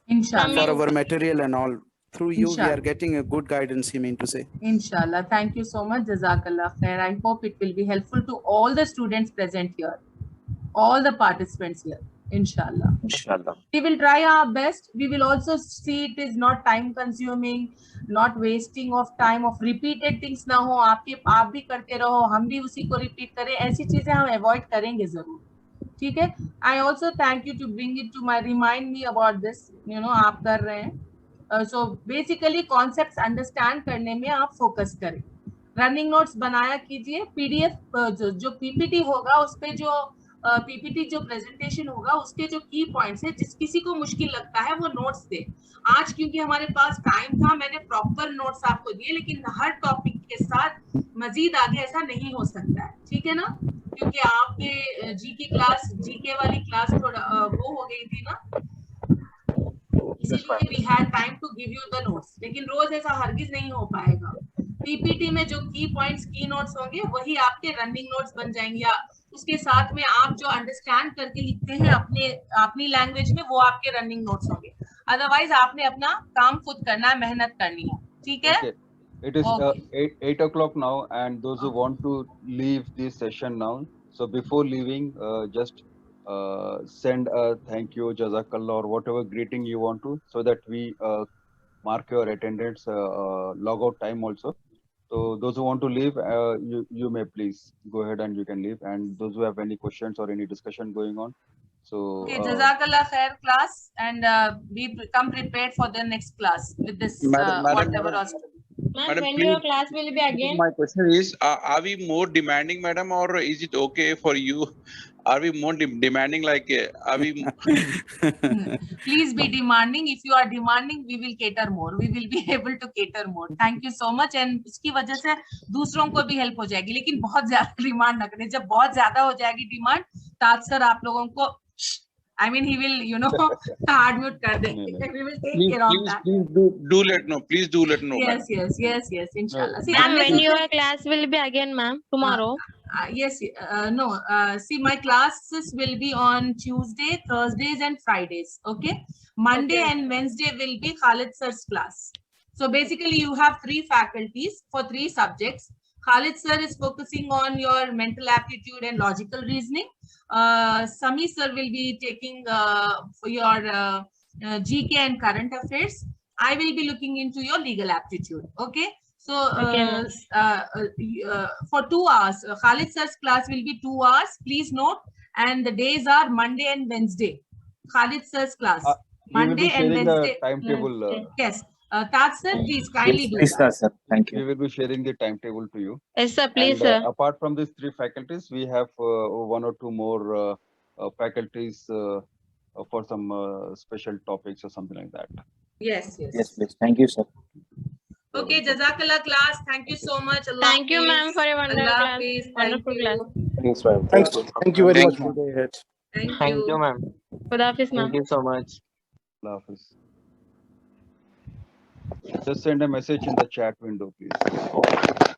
Inshallah. for our material and all. through you, we Inshallah. are getting a good guidance, you mean to say. Inshallah. Thank you so much. Jazakallah khair. I hope it will be helpful to all the students present here, all the participants here. Inshallah. Inshallah. We will try our best. We will also see it is not time consuming, not wasting of time of repeated things ना हो. आप भी करते रहो, हम भी उसी को repeat करें. ऐसी चीजें हम avoid करेंगे जरूर. ठीक है? I also thank you to bring it to my remind me about this. You know आप कर रहे हैं. So basically concepts understand करने में आप focus करें. Running notes बनाया कीजिए. PDF जो PPT होगा उस पे जो पीपीटी जो प्रेजेंटेशन होगा उसके जो की पॉइंट्स है, जिस किसी को मुश्किल लगता है वो नोट्स दे. आज क्योंकि हमारे पास टाइम था, मैंने प्रॉपर नोट्स आपको दिए, लेकिन हर टॉपिक के साथ मजीद आगे ऐसा नहीं हो सकता है. ठीक है ना? क्योंकि आपके जीके वाली क्लास थोड़ा वो हो गई थी ना, इसीलिए we had time to give you the notes. लेकिन रोज ऐसा हरगिज नहीं हो पाएगा. पीपीटी में जो की पॉइंट्स की नोट्स होंगे वही आपके रनिंग नोट्स बन जाएंगे, या उसके साथ में आप जो अंडरस्टैंड करके लिखते हैं अपनी लैंग्वेज में वो आपके रनिंग नोट्स होंगे. अदरवाइज आपने अपना काम खुद करना है, मेहनत करनी है. ठीक है? Okay. It is 8 o'clock now, and those who want to leave this session now, so before leaving, just send a thank you, jazakallah, or whatever greeting you want to, so that we mark your attendance log out time also. So those who want to leave, you may please go ahead and you can leave. And those who have any questions or any discussion going on, so okay, jazakallah khair class, and come prepared for the next class with this whatever else. Ma'am, when your class will be again? My question is, are we more demanding, madam, or is it okay for you? Are we more demanding? Like, are we? Please be demanding. If you are demanding, we will cater more. We will be able to cater more. Thank you so much. And इसकी वजह से दूसरों को भी help हो जाएगी. लेकिन बहुत ज्यादा डिमांड न करें. जब बहुत ज्यादा हो जाएगी डिमांड, ताज सर आप लोगों को, I mean, he will, you know, hard mute कर देंगे. We will take care of that. Please do let know. Please do let know. Yes. Inshallah. See, Ma'am, when your class will be again, ma'am? Tomorrow? Yes. No. See, my classes will be on Tuesday, Thursdays, and Fridays. Okay. Monday and Wednesday will be Khalid sir's class. So basically, you have 3 faculties for 3 subjects. Khalid sir is focusing on your mental aptitude and logical reasoning. Sami sir will be taking for your GK and current affairs. I will be looking into your legal aptitude. Okay. So for 2 hours, Khalid sir's class will be 2 hours. Please note, and the days are Monday and Wednesday. Khalid sir's class, Monday and Wednesday. The timetable. Yes. Taj sir, please kindly do Please, that. sir. Thank you. We will be sharing the timetable to you. Yes, sir. Please, And, sir. apart from these 3 faculties, we have 1 or 2 more faculties for some special topics or something like that. Yes. Yes, please. Thank you, sir. Okay, Jazakallah class. Thank you so much. Allah Thank you, ma'am, for your wonderful Allah class. Hafiz. Wonderful class. Thanks, ma'am. Thank you very much, ma'am. Thank you. ma'am. Khuda Hafiz, ma'am. Thank you so much. Allah Hafiz. Just send a message in the chat window, please.